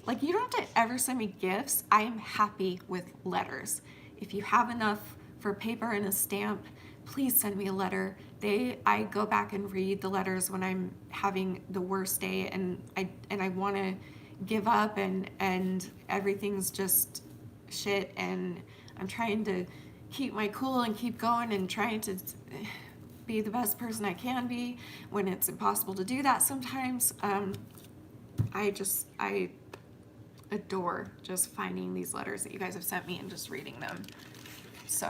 like you don't have to ever send me gifts. I am happy with letters. If you have enough for paper and a stamp, please send me a letter. I go back and read the letters when I'm having the worst day and I want to give up and everything's just shit, and I'm trying to keep my cool and keep going and trying to be the best person I can be when it's impossible to do that sometimes. I adore just finding these letters that you guys have sent me and just reading them. So,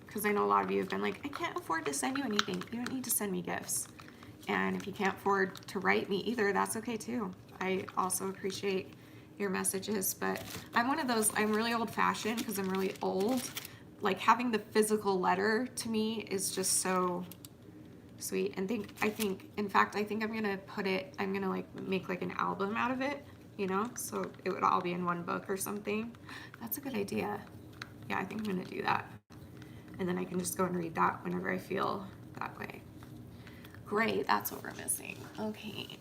because I know a lot of you have been like, I can't afford to send you anything. You don't need to send me gifts. And if you can't afford to write me either, that's okay too. I also appreciate your messages, but I'm one of those, I'm really old fashioned because I'm really old. Like having the physical letter to me is just so sweet. And I think I'm gonna I'm gonna like make like an album out of it, you know? So it would all be in one book or something. That's a good idea. Yeah, I think I'm gonna do that. And then I can just go and read that whenever I feel that way. Great, that's what we're missing. Okay.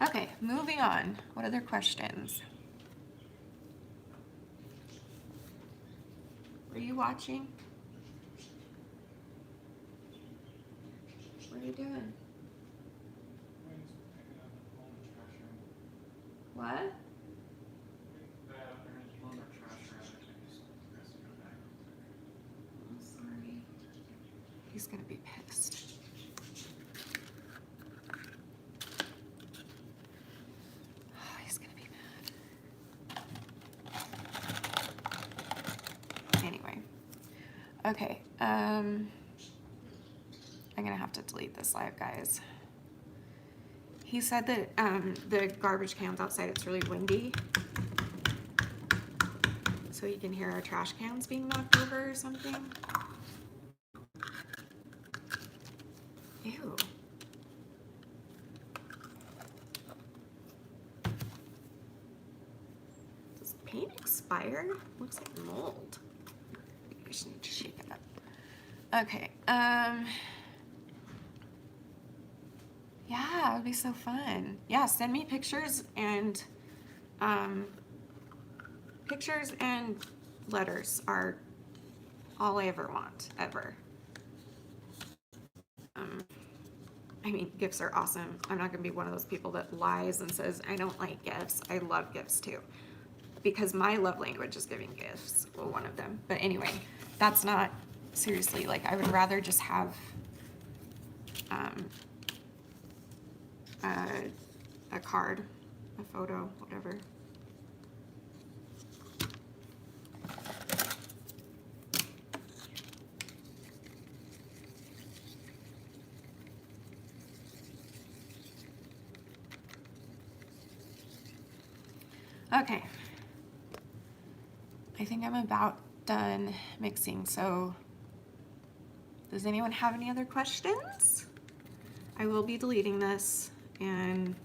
Okay, moving on. What other questions? Were you watching? What are you doing? What? I'm sorry. He's gonna be pissed. Oh, he's gonna be mad. Anyway. Okay. I'm gonna have to delete this live, guys. He said that the garbage cans outside, it's really windy. So you can hear our trash cans being knocked over or something. Ew. Does paint expire? Looks like mold. Maybe we should need to shake it up. Okay. Yeah, it would be so fun. Yeah, send me pictures and letters are all I ever want, ever. I mean, gifts are awesome. I'm not gonna be one of those people that lies and says, I don't like gifts. I love gifts too. Because my love language is giving gifts. Well, one of them. But anyway, that's not, seriously, like I would rather just have a card, a photo, whatever. Okay. I think I'm about done mixing, so does anyone have any other questions? I will be deleting this and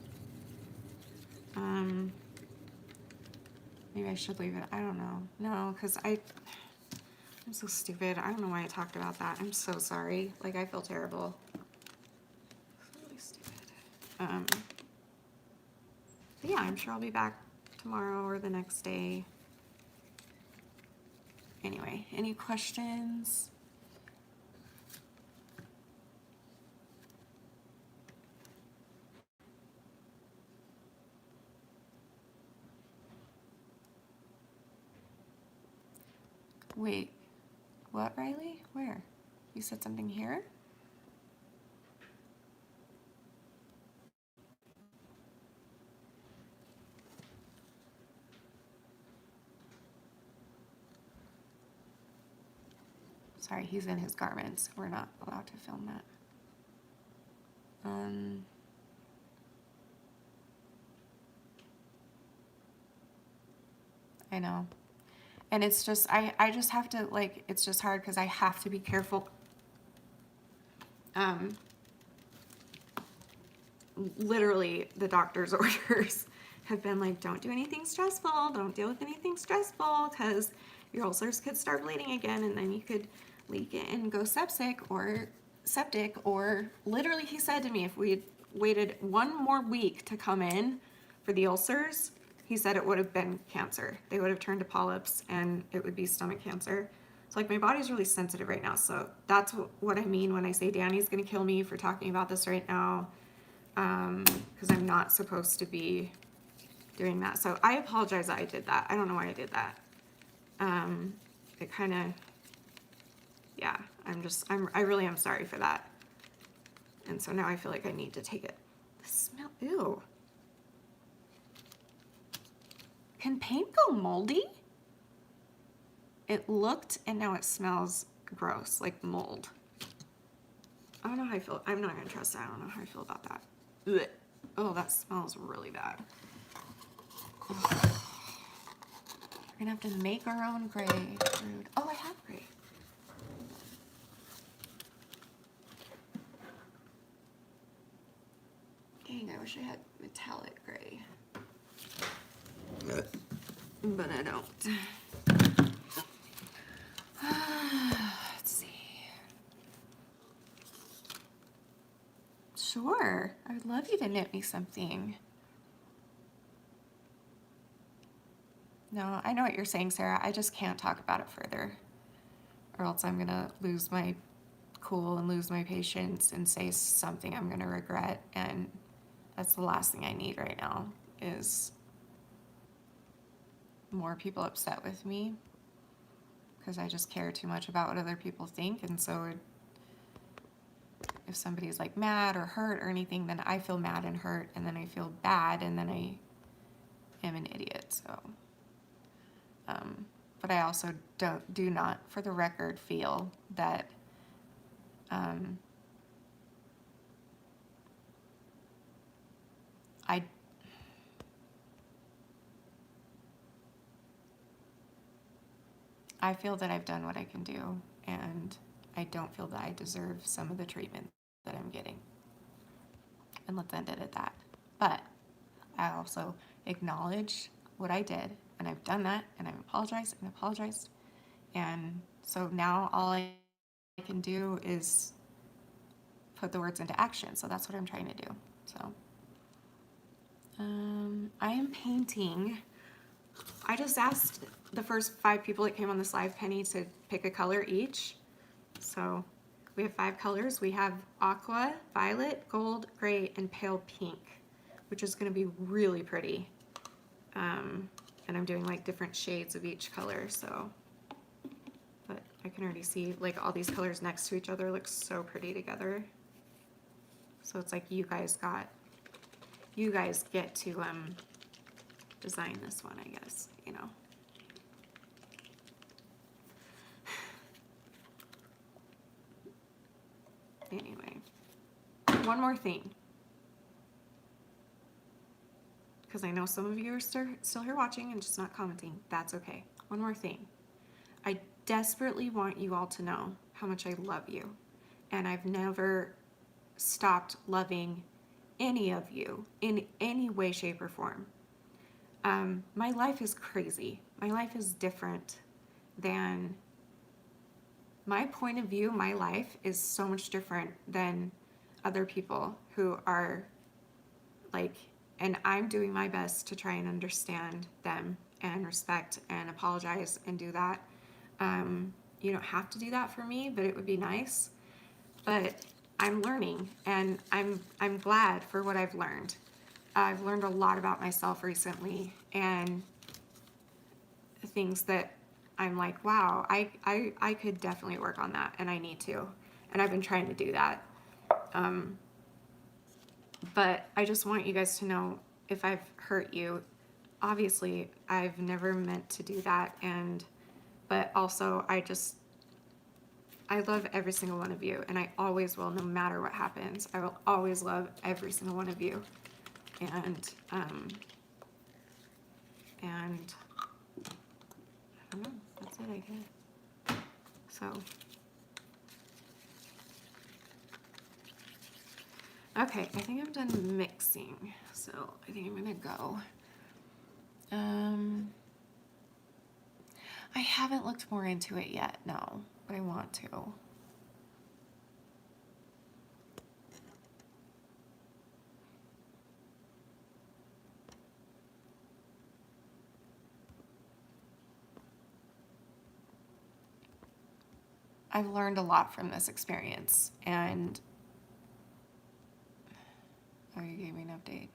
maybe I should leave it. I don't know. No, because I'm so stupid. I don't know why I talked about that. I'm so sorry. Like, I feel terrible. It's really stupid. But yeah, I'm sure I'll be back tomorrow or the next day. Anyway, any questions? Wait, what, Riley? Where? You said something here? Sorry, he's in his garments. We're not allowed to film that. I know. And it's just, I just have to, like, it's just hard because I have to be careful. Literally, the doctor's orders have been like, don't do anything stressful, don't deal with anything stressful, because your ulcers could start bleeding again, and then you could leak it and go septic, or literally he said to me, if we had waited one more week to come in for the ulcers, he said it would have been cancer. They would have turned to polyps and it would be stomach cancer. So like, my body's really sensitive right now. So that's what I mean when I say Danny's gonna kill me for talking about this right now. Because I'm not supposed to be doing that. So I apologize that I did that. I don't know why I did that. It kind of, yeah, I really am sorry for that. And so now I feel like I need to take it. The smell, ew. Can paint go moldy? It looked and now it smells gross, like mold. I don't know how I feel. I'm not gonna trust that. I don't know how I feel about that. Ugh. Oh, that smells really bad. Ugh. We're gonna have to make our own gray. Rude. Oh, I have gray. Dang, I wish I had metallic gray. But I don't. Let's see. Sure, I would love you to knit me something. No, I know what you're saying, Sarah. I just can't talk about it further, or else I'm gonna lose my cool and lose my patience and say something I'm gonna regret, and that's the last thing I need right now is more people upset with me because I just care too much about what other people think. And so if somebody's like mad or hurt or anything, then I feel mad and hurt, and then I feel bad, and then I am an idiot. So, but I also do not, for the record, feel that I feel that I've done what I can do, and I don't feel that I deserve some of the treatment that I'm getting. And let's end it at that. But I also acknowledge what I did, and I've done that, and I've apologized and apologized. And so now all I can do is put the words into action. So that's what I'm trying to do. So I am painting. I just asked the first 5 people that came on this live, Penny, to pick a color each. So we have 5 colors. We have aqua, violet, gold, gray, and pale pink, which is going to be really pretty. And I'm doing like different shades of each color, so. But I can already see like all these colors next to each other look so pretty together. So it's like you guys get to design this one, I guess, you know. Anyway, one more thing, because I know some of you are still here watching and just not commenting. That's okay. One more thing. I desperately want you all to know how much I love you, and I've never stopped loving any of you in any way, shape, or form. My life is crazy. My life is different than my point of view. My life is so much different than other people who are like, and I'm doing my best to try and understand them and respect and apologize and do that. You don't have to do that for me, but it would be nice. But I'm learning, and I'm glad for what I've learned. I've learned a lot about myself recently, and things that I'm like, wow, I could definitely work on that, and I need to. And I've been trying to do that. But I just want you guys to know, if I've hurt you, obviously I've never meant to do that, but also I love every single one of you, and I always will, no matter what happens. I will always love every single one of you. And I don't know, that's it, I guess. So, okay, I think I'm done mixing, so I think I'm gonna go. I haven't looked more into it yet, no, but I want to. I've learned a lot from this experience, and oh, you gave me an update.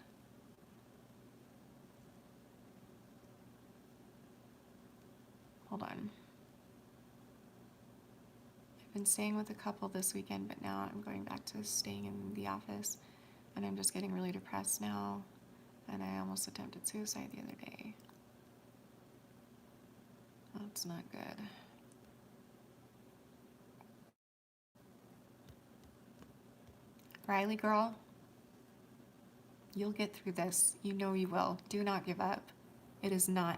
Hold on. I've been staying with a couple this weekend, but now I'm going back to staying in the office, and I'm just getting really depressed now, and I almost attempted suicide the other day. That's not good. Riley girl, you'll get through this. You know you will. Do not give up. It is not.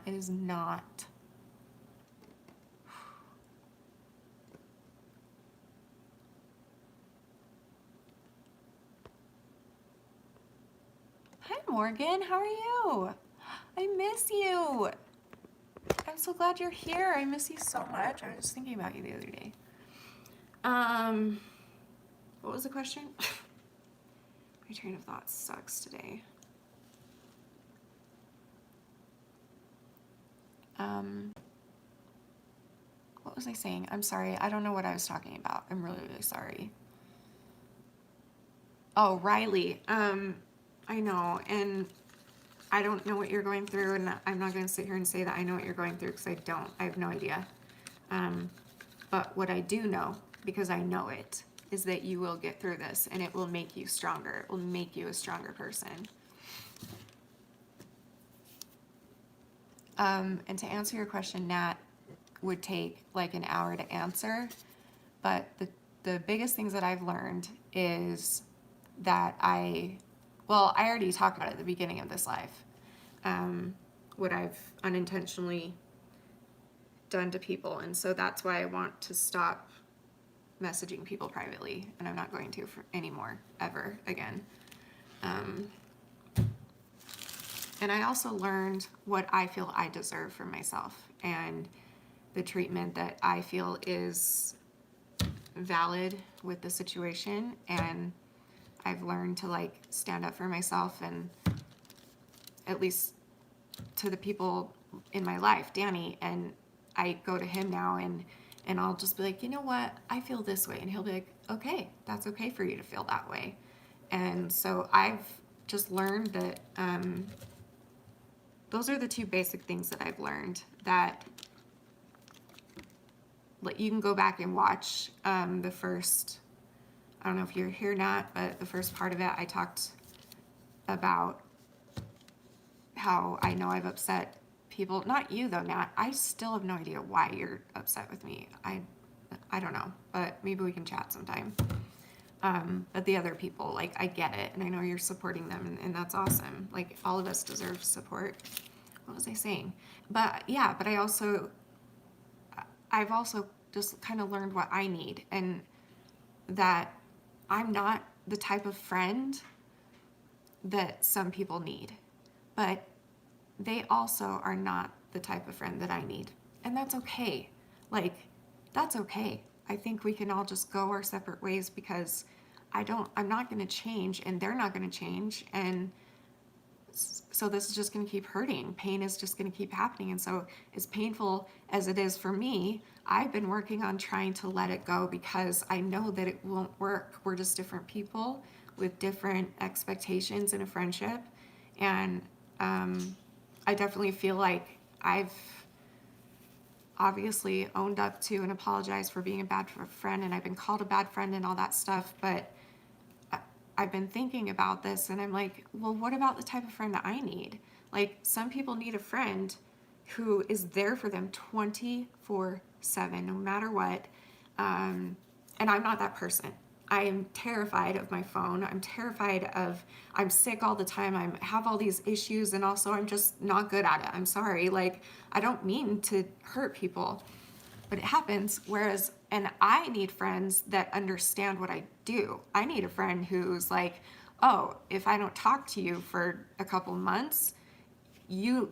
Hi, Morgan. How are you? I miss you. I'm so glad you're here. I miss you so much. I was just thinking about you the other day. What was the question? My train of thought sucks today. What was I saying? I'm sorry. I don't know what I was talking about. I'm really, really sorry. Oh, Riley. I know. And I don't know what you're going through, and I'm not going to sit here and say that I know what you're going through, because I don't. I have no idea. But what I do know, because I know it, is that you will get through this, and it will make you stronger. It will make you a stronger person. And to answer your question, Nat, would take like an hour to answer. But the biggest things that I've learned is that I already talked about it at the beginning of this live. What I've unintentionally done to people. And so that's why I want to stop messaging people privately, and I'm not going to anymore, ever again. And I also learned what I feel I deserve for myself, and the treatment that I feel is valid with the situation. And I've learned to like stand up for myself, and at least to the people in my life, Danny, and I go to him now, and I'll just be like, you know what, I feel this way, and he'll be like, okay, that's okay for you to feel that way. And so I've just learned that those are the two basic things that I've learned, that you can go back and watch the first, I don't know if you're here, Nat, but the first part of it, I talked about how I know I've upset people. Not you though, Nat. I still have no idea why you're upset with me. I don't know, but maybe we can chat sometime. But the other people, like, I get it, and I know you're supporting them, and that's awesome. Like, all of us deserve support. What was I saying? But yeah, but I've also just kind of learned what I need, and that I'm not the type of friend that some people need, but they also are not the type of friend that I need. And that's okay. Like, that's okay. I think we can all just go our separate ways, because I'm not going to change, and they're not going to change. And so this is just going to keep hurting. Pain is just going to keep happening. And so, as painful as it is for me, I've been working on trying to let it go, because I know that it won't work. We're just different people with different expectations in a friendship. And I definitely feel like I've obviously owned up to and apologized for being a bad friend, and I've been called a bad friend and all that stuff. But I've been thinking about this, and I'm like, well, what about the type of friend that I need? Like, some people need a friend who is there for them 24/7, no matter what. And I'm not that person. I am terrified of my phone. I'm sick all the time. I have all these issues, and also I'm just not good at it. I'm sorry. Like, I don't mean to hurt people, but it happens. And I need friends that understand what I do. I need a friend who's like, oh, if I don't talk to you for a couple months, you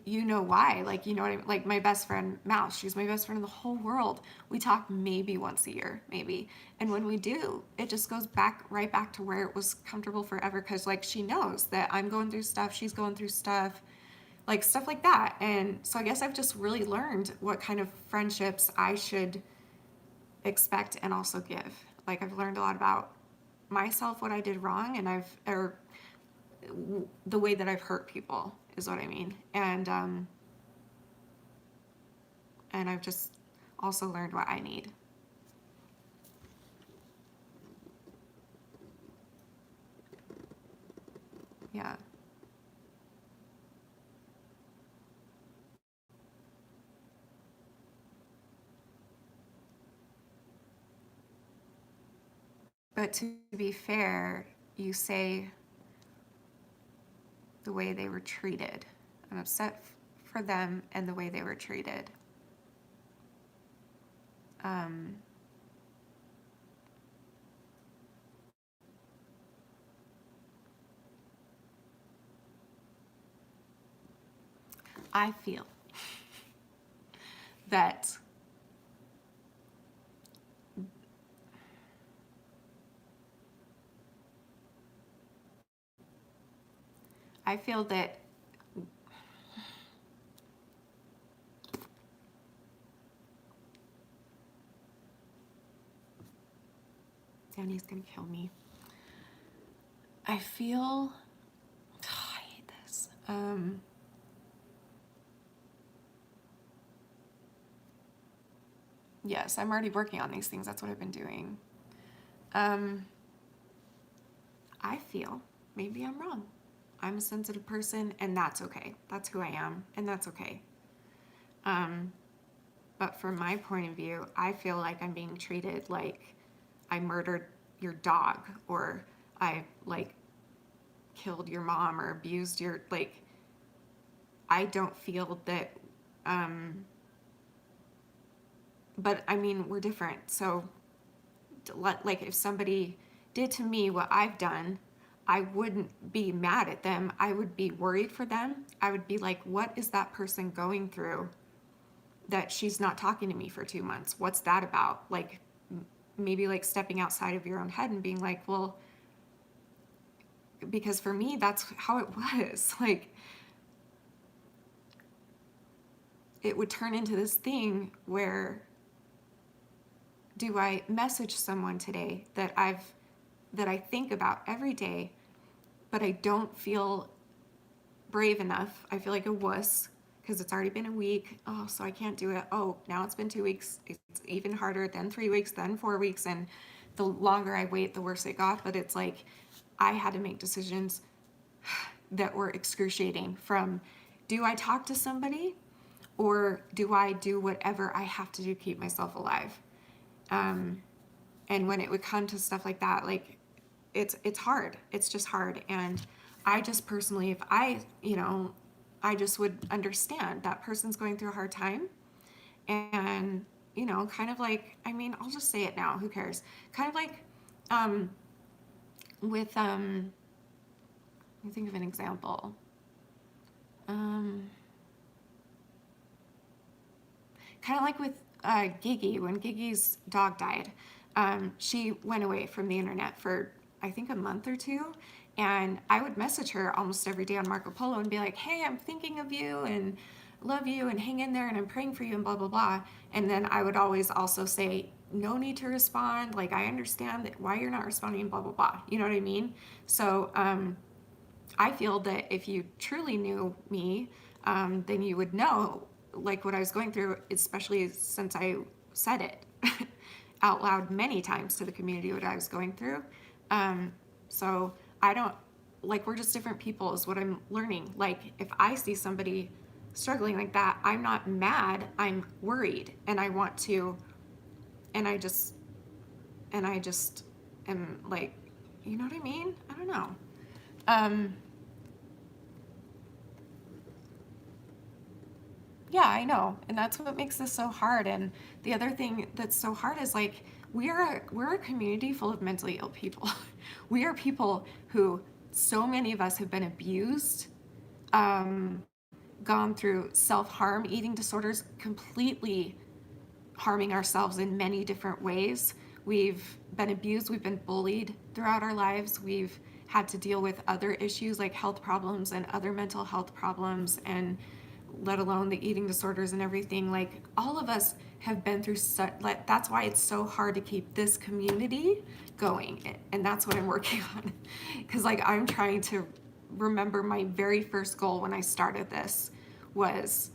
know why. Like, you know what I mean? Like, my best friend Mouse, she's my best friend in the whole world. We talk maybe once a year, maybe. And when we do, it just goes right back to where it was comfortable forever, because like, she knows that I'm going through stuff, she's going through stuff, like stuff like that. And so I guess I've just really learned what kind of friendships I should expect and also give. Like, I've learned a lot about myself, what I did wrong, and the way that I've hurt people is what I mean. And I've just also learned what I need. Yeah. But to be fair, you say the way they were treated. I'm upset for them and the way they were treated. I feel that I feel that Danny's gonna kill me. I feel, oh, I hate Um, yes, I'm already working on these things. That's what I've been doing. Um, I feel maybe I'm wrong. I'm a sensitive person, and that's okay. That's who I am, and that's okay. Um, but from my point of view, I feel like I'm being treated like I murdered your dog, or I like killed your mom, or abused your, like, I don't feel that, um, but I mean, we're different. So, like, if somebody did to me what I've done, I wouldn't be mad at them. I would be worried for them. I would be like, what is that person going through that she's not talking to me for 2 months? What's that about? Like, maybe like stepping outside of your own head and being like, well, because for me, that's how it was. Like, it would turn into this thing where, do I message someone today that I think about every day, but I don't feel brave enough. I feel like a wuss because it's already been a week. Oh, so I can't do it. Oh, now it's been 2 weeks. It's even harder. Then 3 weeks, then 4 weeks. And the longer I wait, the worse it got. But it's like I had to make decisions that were excruciating, from, do I talk to somebody, or do I do whatever I have to do to keep myself alive? And when it would come to stuff like that, like, it's hard. It's just hard. And I just personally, if I just would understand that person's going through a hard time. And, kind of like, I mean, I'll just say it now, who cares? Kind of like, with, let me think of an example. Kind of like with Gigi, when Gigi's dog died. She went away from the internet for, I think, a month or two. And I would message her almost every day on Marco Polo and be like, hey, I'm thinking of you and love you and hang in there and I'm praying for you and blah, blah, blah. And then I would always also say, no need to respond. Like, I understand that why you're not responding, blah, blah, blah. You know what I mean? So I feel that if you truly knew me, then you would know, like, what I was going through, especially since I said it out loud many times to the community, what I was going through. So I don't, like, we're just different people is what I'm learning. Like, if I see somebody struggling like that, I'm not mad, I'm worried, and I want to, and I just am like, you know what I mean? I don't know. Yeah, I know. And that's what makes this so hard. And the other thing that's so hard is, like, we're a community full of mentally ill people. We are people who, so many of us have been abused, gone through self-harm, eating disorders, completely harming ourselves in many different ways. We've been abused, we've been bullied throughout our lives. We've had to deal with other issues like health problems and other mental health problems, and let alone the eating disorders and everything. Like, all of us have been through such, like, that's why it's so hard to keep this community going. And that's what I'm working on. Because, like, I'm trying to remember my very first goal when I started this was,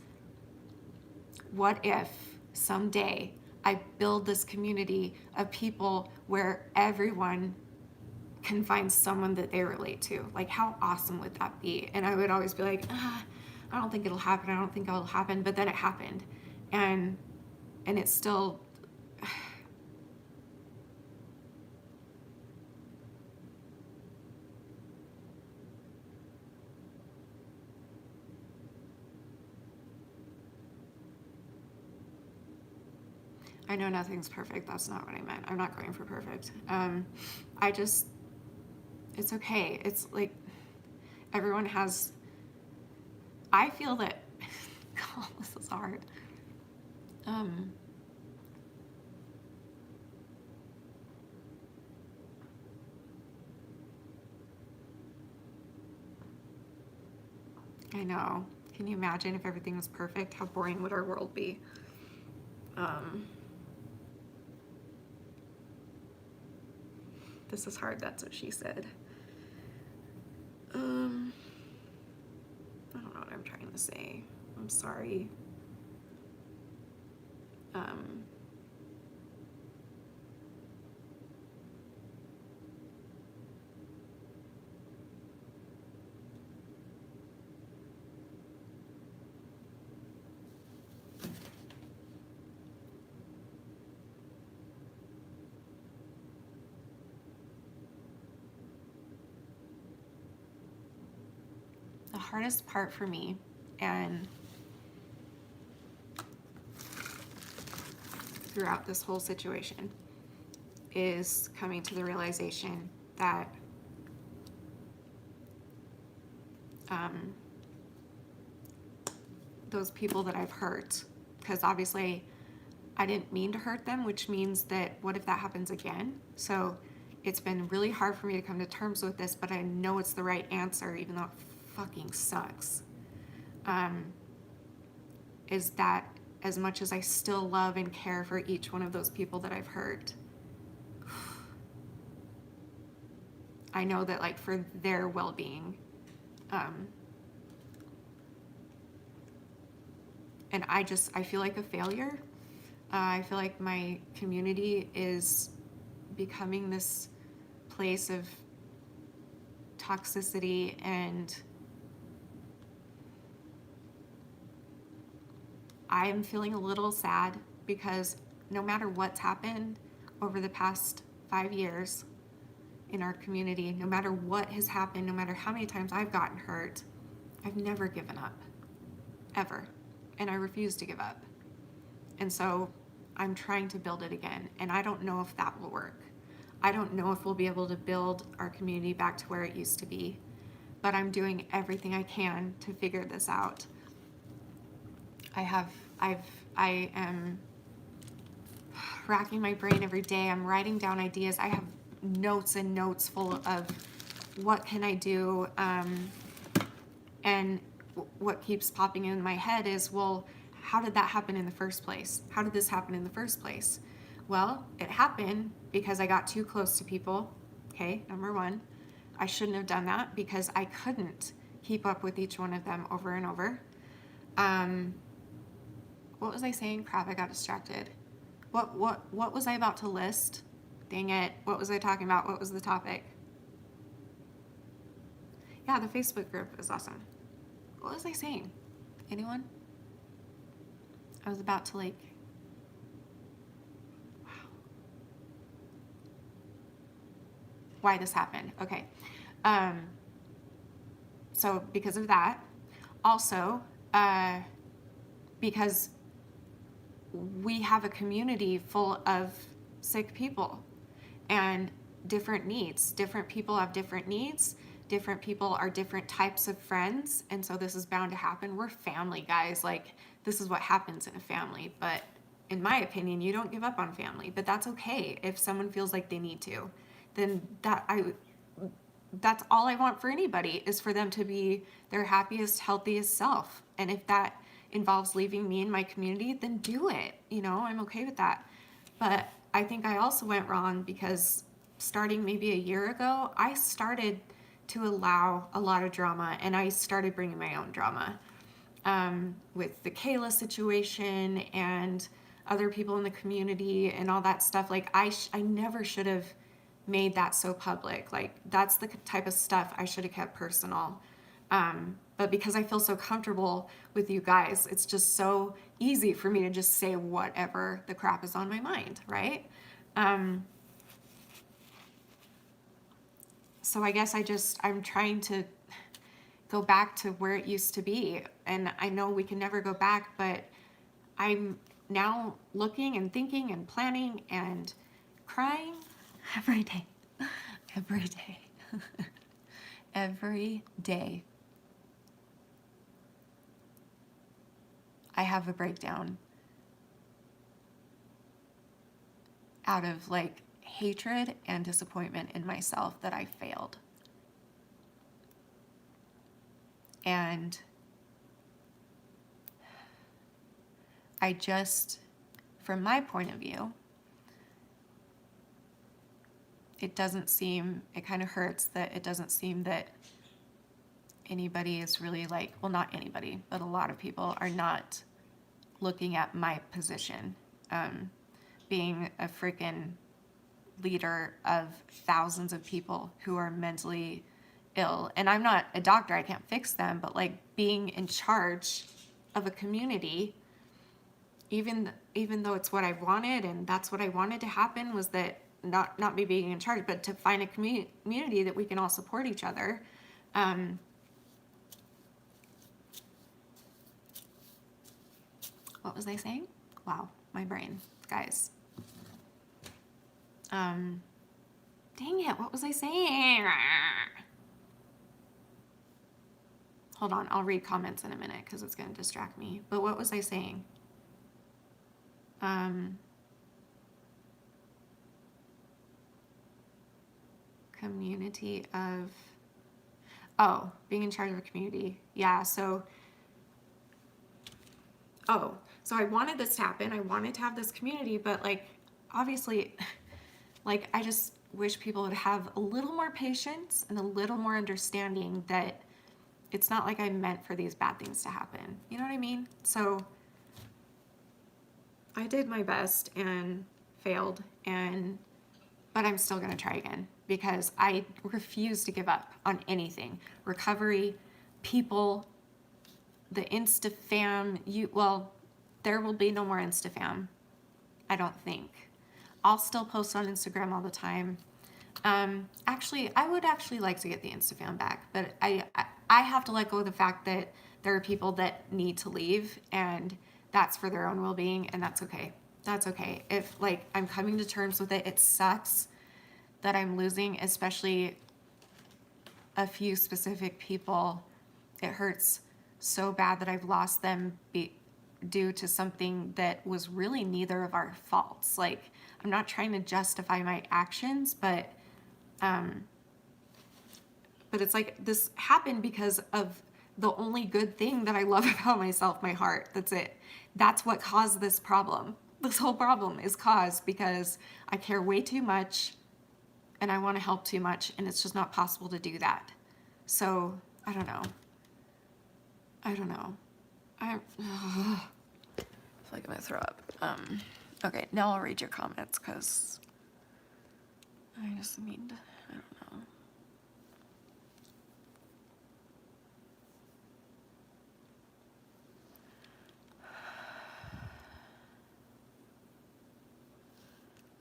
what if someday I build this community of people where everyone can find someone that they relate to? Like, how awesome would that be? And I would always be like, I don't think it'll happen. I don't think it'll happen. But then it happened. And it's still, I know nothing's perfect. That's not what I meant. I'm not going for perfect. I just, it's okay. It's like, everyone has, I feel that, God, this is hard. I know. Can you imagine if everything was perfect? How boring would our world be? This is hard. That's what she said. trying to say. I'm sorry. The hardest part for me, and throughout this whole situation, is coming to the realization that those people that I've hurt, because obviously I didn't mean to hurt them, which means that what if that happens again? So it's been really hard for me to come to terms with this, but I know it's the right answer, even though it fucking sucks. Is that as much as I still love and care for each one of those people that I've hurt, I know that, like, for their well-being, and I feel like a failure. I feel like my community is becoming this place of toxicity, and I am feeling a little sad because no matter what's happened over the past 5 years in our community, no matter what has happened, no matter how many times I've gotten hurt, I've never given up, ever. And I refuse to give up. And so I'm trying to build it again. And I don't know if that will work. I don't know if we'll be able to build our community back to where it used to be. But I'm doing everything I can to figure this out. I am racking my brain every day. I'm writing down ideas. I have notes and notes full of what can I do. And what keeps popping in my head is, well, how did that happen in the first place? How did this happen in the first place? Well, it happened because I got too close to people. Okay, number one. I shouldn't have done that because I couldn't keep up with each one of them over and over. What was I saying? Crap, I got distracted. What was I about to list? Dang it. What was I talking about? What was the topic? Yeah, the Facebook group is awesome. What was I saying? Anyone? I was about to, like, wow. Why this happened. Okay. So because of that, also, because we have a community full of sick people and different needs. Different people have different needs. Different people are different types of friends. And so this is bound to happen. We're family, guys. Like, this is what happens in a family. But in my opinion, you don't give up on family. But that's okay. If someone feels like they need to, then that's all I want for anybody, is for them to be their happiest, healthiest self. And if that involves leaving me and my community, then do it. You know, I'm okay with that. But I think I also went wrong because starting maybe a year ago, I started to allow a lot of drama, and I started bringing my own drama with the Kayla situation and other people in the community and all that stuff. Like, I never should have made that so public. Like, that's the type of stuff I should have kept personal. But because I feel so comfortable with you guys, it's just so easy for me to just say whatever the crap is on my mind, right? So I guess I'm trying to go back to where it used to be. And I know we can never go back, but I'm now looking and thinking and planning and crying every day. Every day. Every day. I have a breakdown out of, like, hatred and disappointment in myself that I failed. And I just, from my point of view, it kind of hurts that it doesn't seem that anybody is really like, well, not anybody, but a lot of people are not looking at my position. Being a freaking leader of thousands of people who are mentally ill. And I'm not a doctor, I can't fix them, but like being in charge of a community, even though it's what I wanted and that's what I wanted to happen, was that not me being in charge, but to find a community that we can all support each other. What was I saying? Wow, my brain, guys. Dang it, what was I saying? Hold on, I'll read comments in a minute because it's going to distract me. But what was I saying? Community of... Oh, being in charge of a community. Yeah, so... Oh, so I wanted this to happen. I wanted to have this community, but like, obviously, like, I just wish people would have a little more patience and a little more understanding that it's not like I meant for these bad things to happen. You know what I mean? So I did my best and failed, but I'm still gonna try again because I refuse to give up on anything. Recovery, people, the Insta-fam, there will be no more Insta-fam, I don't think. I'll still post on Instagram all the time. Actually, I would actually like to get the Insta-fam back, but I have to let go of the fact that there are people that need to leave, and that's for their own well-being, and that's okay. That's okay. If, like, I'm coming to terms with it, it sucks that I'm losing, especially a few specific people. It hurts so bad that I've lost them due to something that was really neither of our faults. Like, I'm not trying to justify my actions, but it's like this happened because of the only good thing that I love about myself, my heart. That's it. That's what caused this problem. This whole problem is caused because I care way too much and I want to help too much, and it's just not possible to do that. So, I don't know. I feel like I'm gonna throw up. Okay, now I'll read your comments because I just need, I don't know.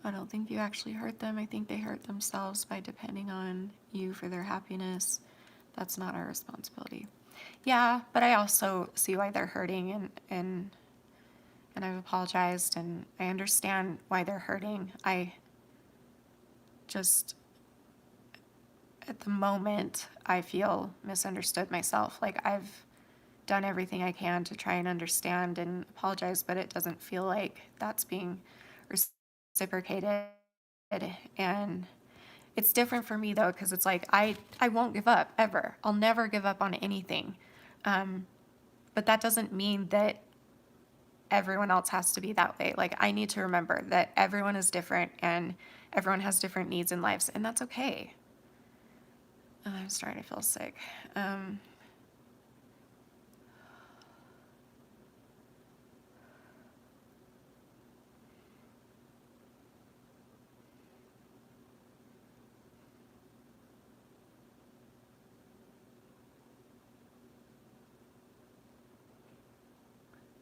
I don't think you actually hurt them. I think they hurt themselves by depending on you for their happiness. That's not our responsibility. Yeah, but I also see why they're hurting, and I've apologized, and I understand why they're hurting. I just, at the moment, I feel misunderstood myself. Like, I've done everything I can to try and understand and apologize, but it doesn't feel like that's being reciprocated. And it's different for me though, because it's like I won't give up ever. I'll never give up on anything. But that doesn't mean that everyone else has to be that way. Like, I need to remember that everyone is different and everyone has different needs in lives, and that's okay. I'm starting to feel sick.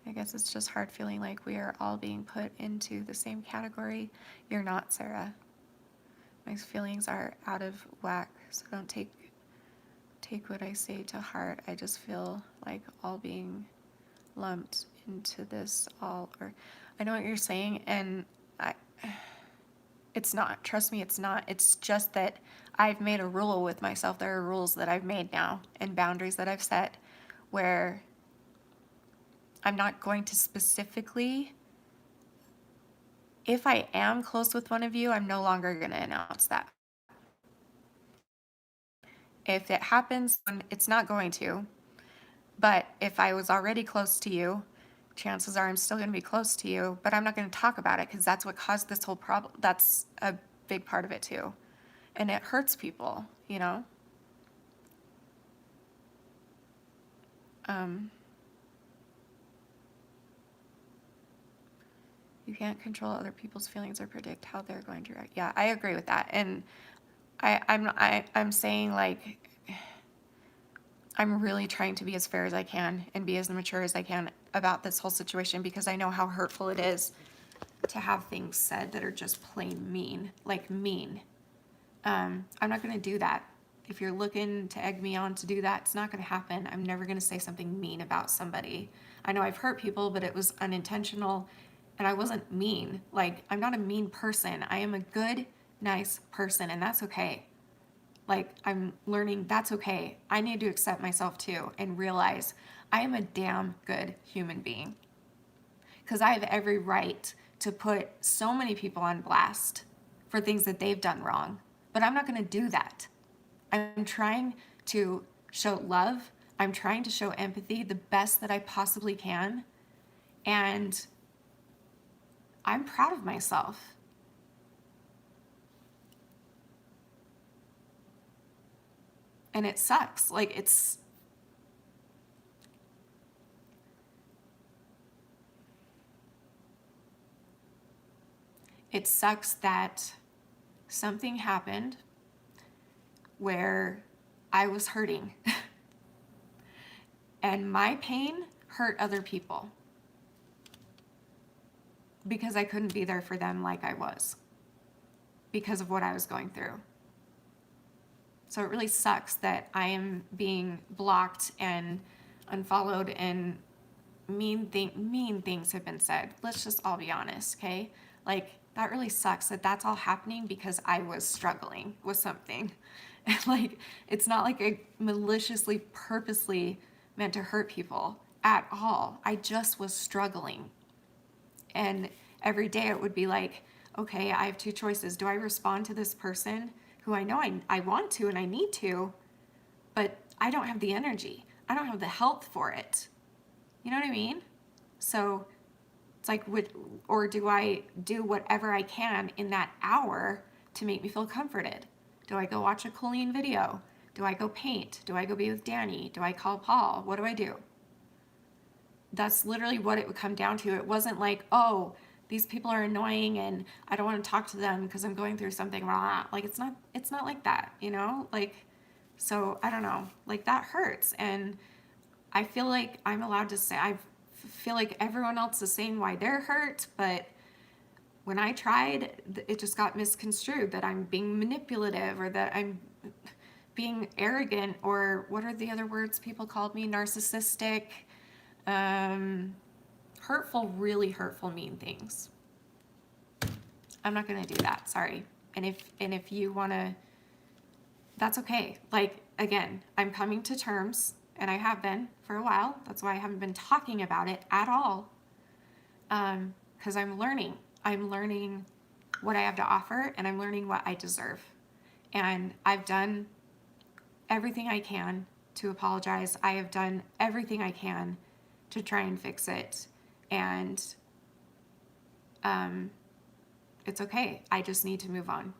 I guess it's just hard feeling like we are all being put into the same category. You're not, Sarah. My feelings are out of whack, so don't take what I say to heart. I just feel like all being lumped into this all, or I know what you're saying, and it's not. Trust me, it's not. It's just that I've made a rule with myself. There are rules that I've made now and boundaries that I've set where I'm not going to specifically, if I am close with one of you, I'm no longer going to announce that. If it happens, it's not going to. But if I was already close to you, chances are I'm still going to be close to you, but I'm not going to talk about it because that's what caused this whole problem. That's a big part of it too. And it hurts people, you know? You can't control other people's feelings or predict how they're going to react. Yeah, I agree with that. And I'm saying, like, I'm really trying to be as fair as I can and be as mature as I can about this whole situation, because I know how hurtful it is to have things said that are just plain mean, like mean. I'm not going to do that. If you're looking to egg me on to do that, it's not going to happen. I'm never going to say something mean about somebody. I know I've hurt people, but it was unintentional, and I wasn't mean. Like, I'm not a mean person. I am a good, nice person, and that's okay. Like, I'm learning that's okay. I need to accept myself too and realize I am a damn good human being, because I have every right to put so many people on blast for things that they've done wrong. But I'm not going to do that. I'm trying to show love. I'm trying to show empathy the best that I possibly can. And I'm proud of myself. And it sucks. Like, it sucks that something happened where I was hurting and my pain hurt other people because I couldn't be there for them like I was because of what I was going through. So it really sucks that I am being blocked and unfollowed, and mean things have been said. Let's just all be honest, okay? Like, that really sucks that that's all happening because I was struggling with something. Like, it's not like I maliciously, purposely meant to hurt people at all. I just was struggling. And every day it would be like, okay, I have two choices. Do I respond to this person who I know I want to and I need to, but I don't have the energy. I don't have the health for it. You know what I mean? So it's like, or do I do whatever I can in that hour to make me feel comforted? Do I go watch a Colleen video? Do I go paint? Do I go be with Danny? Do I call Paul? What do I do? That's literally what it would come down to. It wasn't like, oh, these people are annoying and I don't want to talk to them because I'm going through something. Like, it's not like that, you know? Like, so I don't know, like, that hurts. And I feel like I'm allowed to say, I feel like everyone else is saying why they're hurt, but when I tried, it just got misconstrued that I'm being manipulative or that I'm being arrogant, or what are the other words people called me? Narcissistic, hurtful, really hurtful, mean things. I'm not gonna do that, sorry. And if you wanna, that's okay. Like, again, I'm coming to terms, and I have been for a while. That's why I haven't been talking about it at all. Because I'm learning. I'm learning what I have to offer, and I'm learning what I deserve. And I've done everything I can to apologize. I have done everything I can to try and fix it. And it's okay. I just need to move on.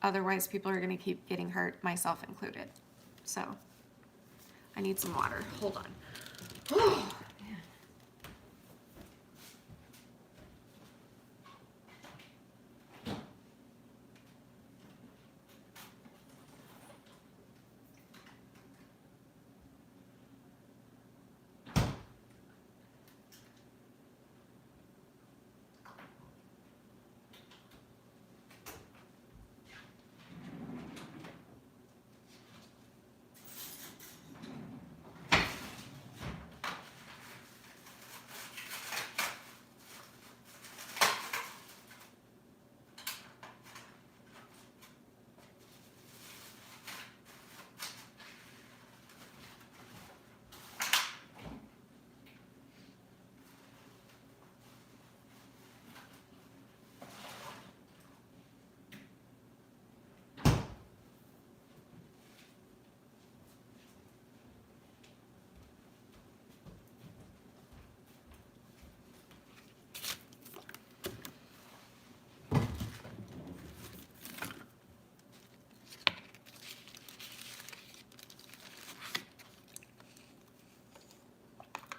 Otherwise, people are going to keep getting hurt, myself included. So I need some water. Hold on.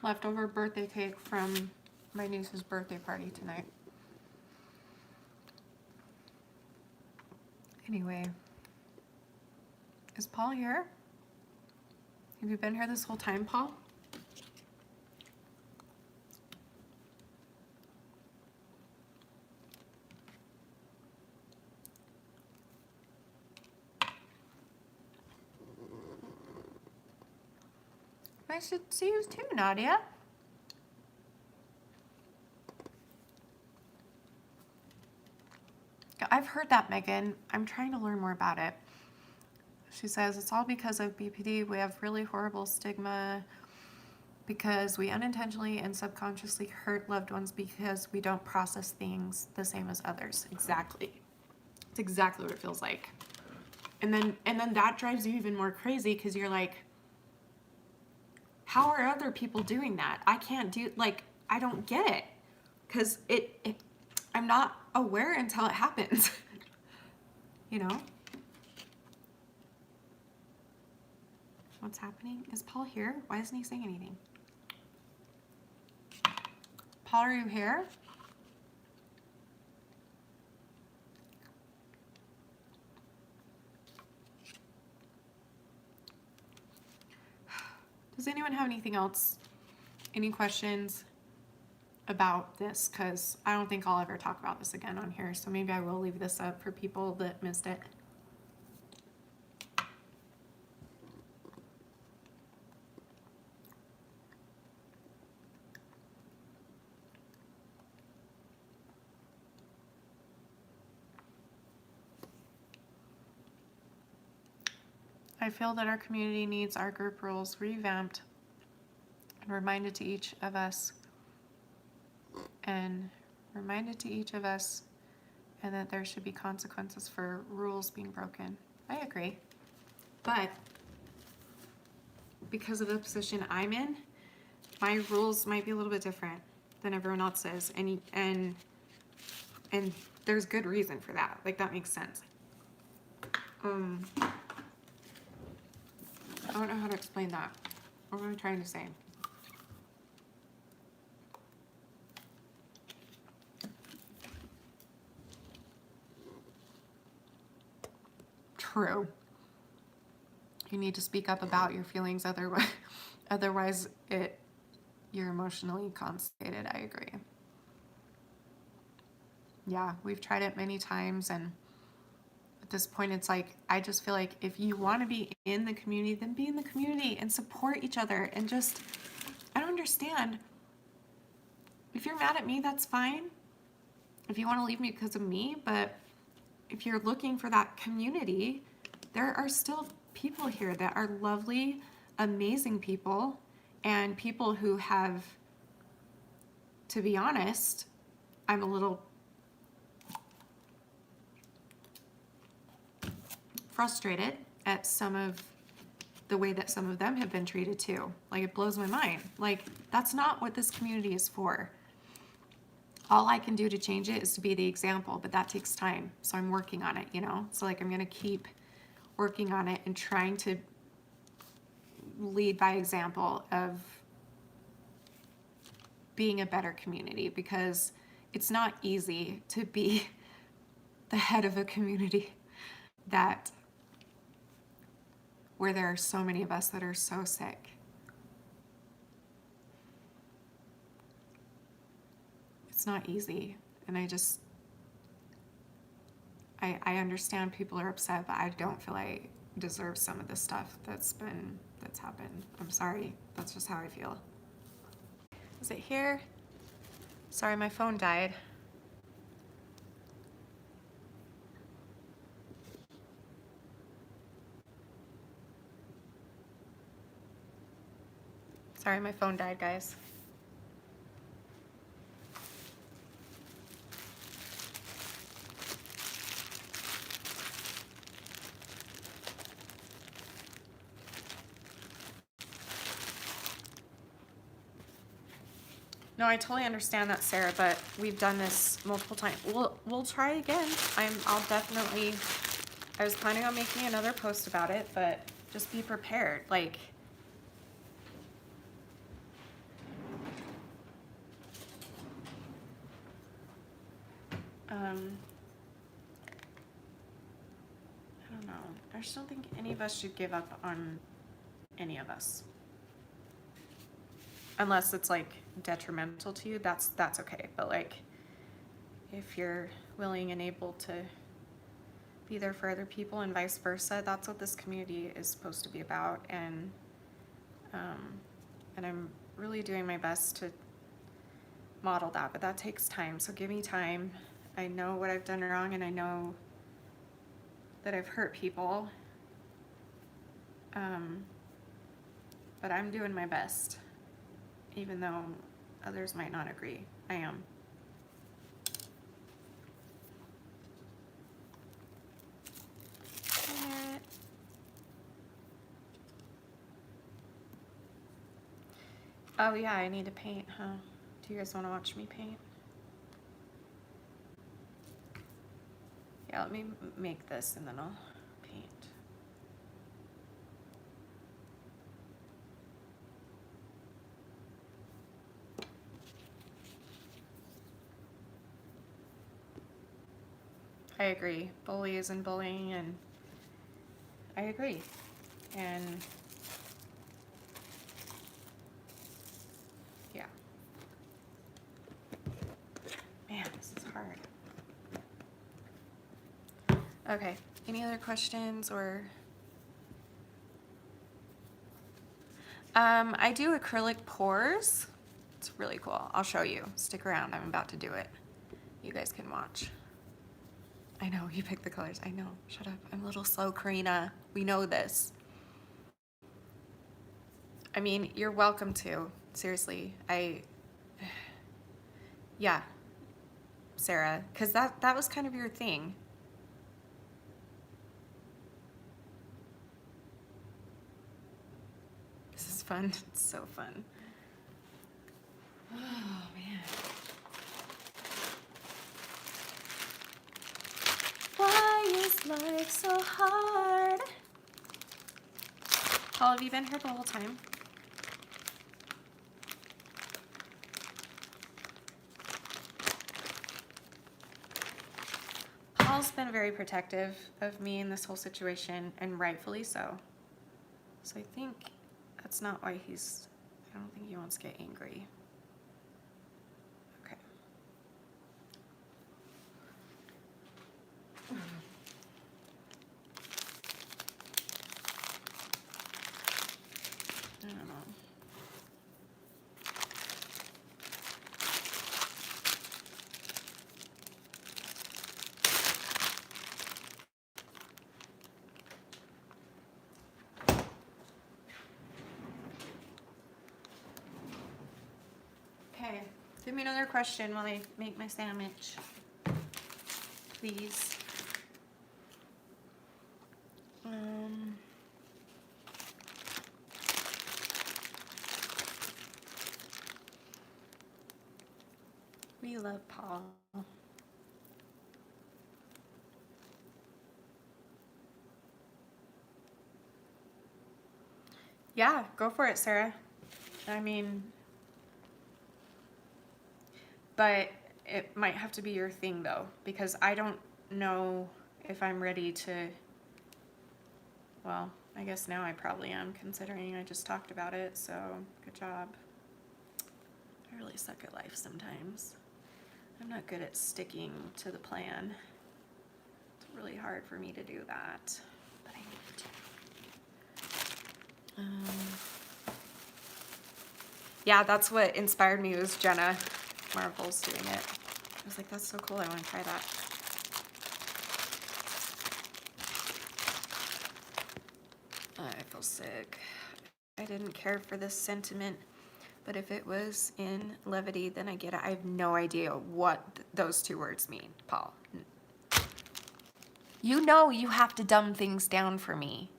leftover birthday cake from my niece's birthday party tonight. Anyway, is Paul here? Have you been here this whole time, Paul? Nice to see you too, Nadia. I've heard that, Megan. I'm trying to learn more about it. She says, it's all because of BPD. We have really horrible stigma because we unintentionally and subconsciously hurt loved ones because we don't process things the same as others. Exactly. It's exactly what it feels like. And then that drives you even more crazy because you're like, how are other people doing that? I can't do, like, I don't get it. Because I'm not aware until it happens. You know? What's happening? Is Paul here? Why isn't he saying anything? Paul, are you here? Does anyone have anything else? Any questions about this? Because I don't think I'll ever talk about this again on here. So maybe I will leave this up for people that missed it. I feel that our community needs our group rules revamped and reminded to each of us and that there should be consequences for rules being broken. I agree. But because of the position I'm in, my rules might be a little bit different than everyone else's, and there's good reason for that. Like, that makes sense. I don't know how to explain that. What am I trying to say? True. You need to speak up about your feelings, otherwise you're emotionally constipated. I agree. Yeah, we've tried it many times, and at this point it's like, I just feel like if you want to be in the community, then be in the community and support each other. And just, I don't understand. If you're mad at me, that's fine. If you want to leave me because of me, but if you're looking for that community, there are still people here that are lovely, amazing people, and people who have, to be honest, I'm a little frustrated at some of the way that some of them have been treated too. Like, it blows my mind. Like, that's not what this community is for. All I can do to change it is to be the example, but that takes time. So I'm working on it, you know? So like, I'm gonna keep working on it and trying to lead by example of being a better community, because it's not easy to be the head of a community where there are so many of us that are so sick. It's not easy. And I understand people are upset, but I don't feel I deserve some of the stuff that's happened. I'm sorry. That's just how I feel. Is it here? Sorry, my phone died. Sorry, my phone died, guys. No, I totally understand that, Sarah, but we've done this multiple times. We'll try again. I'll definitely, I was planning on making another post about it, but just be prepared. Like, I don't know. I just don't think any of us should give up on any of us. Unless it's like detrimental to you, that's okay. But like, if you're willing and able to be there for other people and vice versa, that's what this community is supposed to be about. And I'm really doing my best to model that, but that takes time. So give me time. I know what I've done wrong, and I know that I've hurt people. But I'm doing my best, even though others might not agree. I am. Oh yeah, I need to paint, huh? Do you guys want to watch me paint? Yeah, let me make this and then I'll paint. I agree. Bully isn't bullying, and I agree. And yeah. Man, this is hard. Okay, any other questions or? I do acrylic pours. It's really cool. I'll show you. Stick around. I'm about to do it. You guys can watch. I know, you picked the colors. I know. Shut up. I'm a little slow, Karina. We know this. I mean, you're welcome to. Seriously. Yeah. Sarah, because that was kind of your thing. This is fun. It's so fun. Oh, man. Why is life so hard? Paul, have you been here the whole time? Paul's been very protective of me in this whole situation, and rightfully so. So I think that's not why I don't think he wants to get angry. Okay. I don't know. Okay, give me another question while I make my sandwich, please. We love Paul. Yeah, go for it, Sarah. I mean, but it might have to be your thing though, because I don't know if I'm ready to, well, I guess now I probably am, considering I just talked about it, so good job. I really suck at life sometimes. I'm not good at sticking to the plan. It's really hard for me to do that, but I need to. Yeah, that's what inspired me, was Jenna Marvel's doing it. I was like, that's so cool, I want to try that. I feel sick. I didn't care for this sentiment, but if it was in levity, then I get it. I have no idea what those two words mean, Paul. You know you have to dumb things down for me.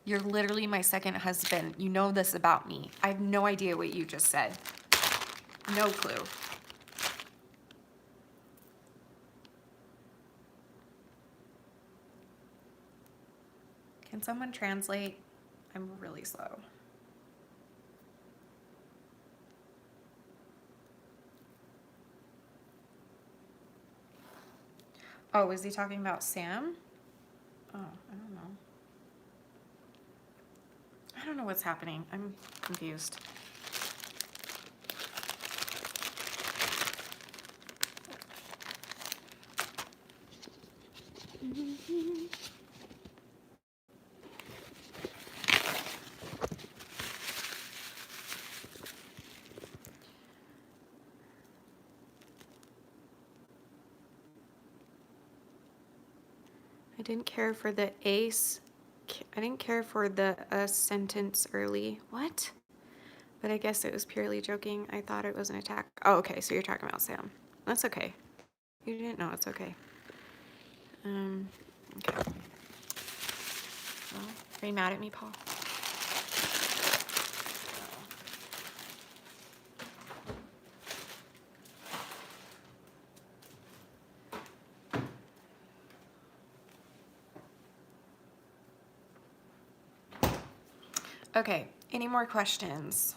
You're literally my second husband. You know this about me. I have no idea what you just said. No clue. Can someone translate? I'm really slow. Oh, was he talking about Sam? Oh, I don't know. I don't know what's happening. I'm confused. I didn't care for the ace. I didn't care for the sentence early. What? But I guess it was purely joking. I thought it was an attack. Oh, okay. So you're talking about Sam. That's okay. You didn't know. It's okay. Okay. Well, are you mad at me, Paul? Okay. Any more questions?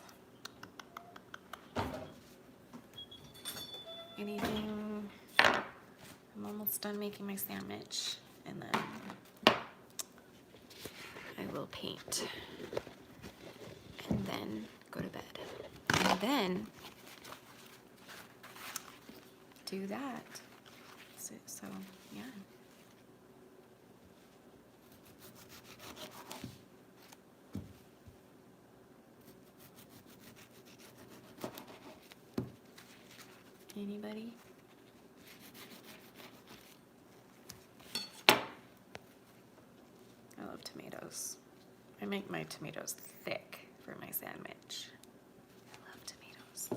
Anything? I'm almost done making my sandwich, and then I will paint, and then go to bed, and then do that. So yeah. Anybody? I love tomatoes. I make my tomatoes thick for my sandwich. I love tomatoes.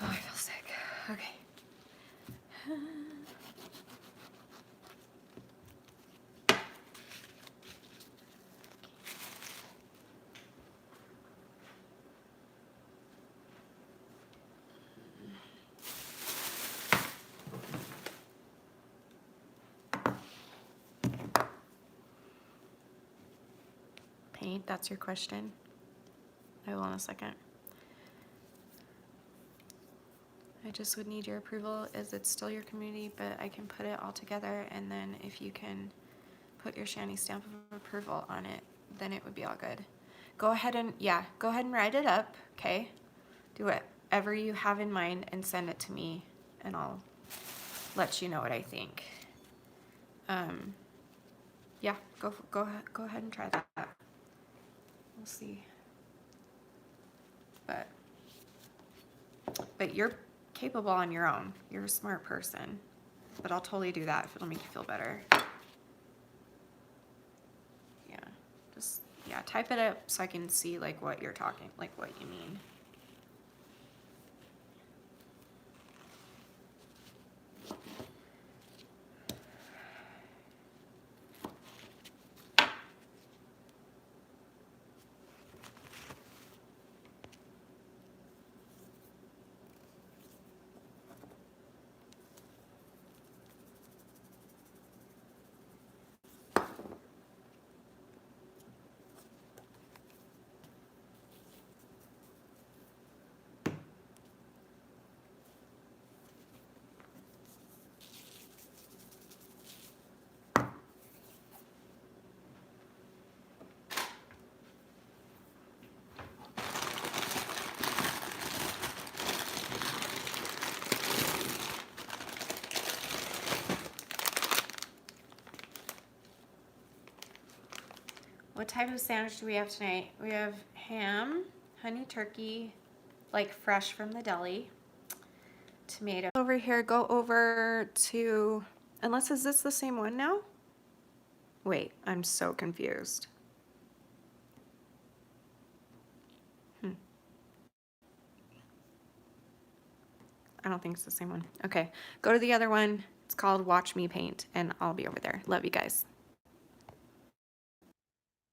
Oh, I feel sick. Okay. Paint, that's your question? I will in a second. I just would need your approval, as it's still your community, but I can put it all together, and then if you can put your Shanny stamp of approval on it, then it would be all good. Go ahead and, yeah, go ahead and write it up, okay? Do whatever you have in mind and send it to me, and I'll let you know what I think. Yeah, go ahead and try that. We'll see. But you're capable on your own. You're a smart person. But I'll totally do that if it'll make you feel better. Yeah, just, yeah, type it up so I can see like what you're talking, like what you mean. What type of sandwich do we have tonight? We have ham, honey turkey, like fresh from the deli, tomato. Over here, go over to, unless, is this the same one now? Wait, I'm so confused. I don't think it's the same one. Okay, go to the other one. It's called Watch Me Paint, and I'll be over there. Love you guys.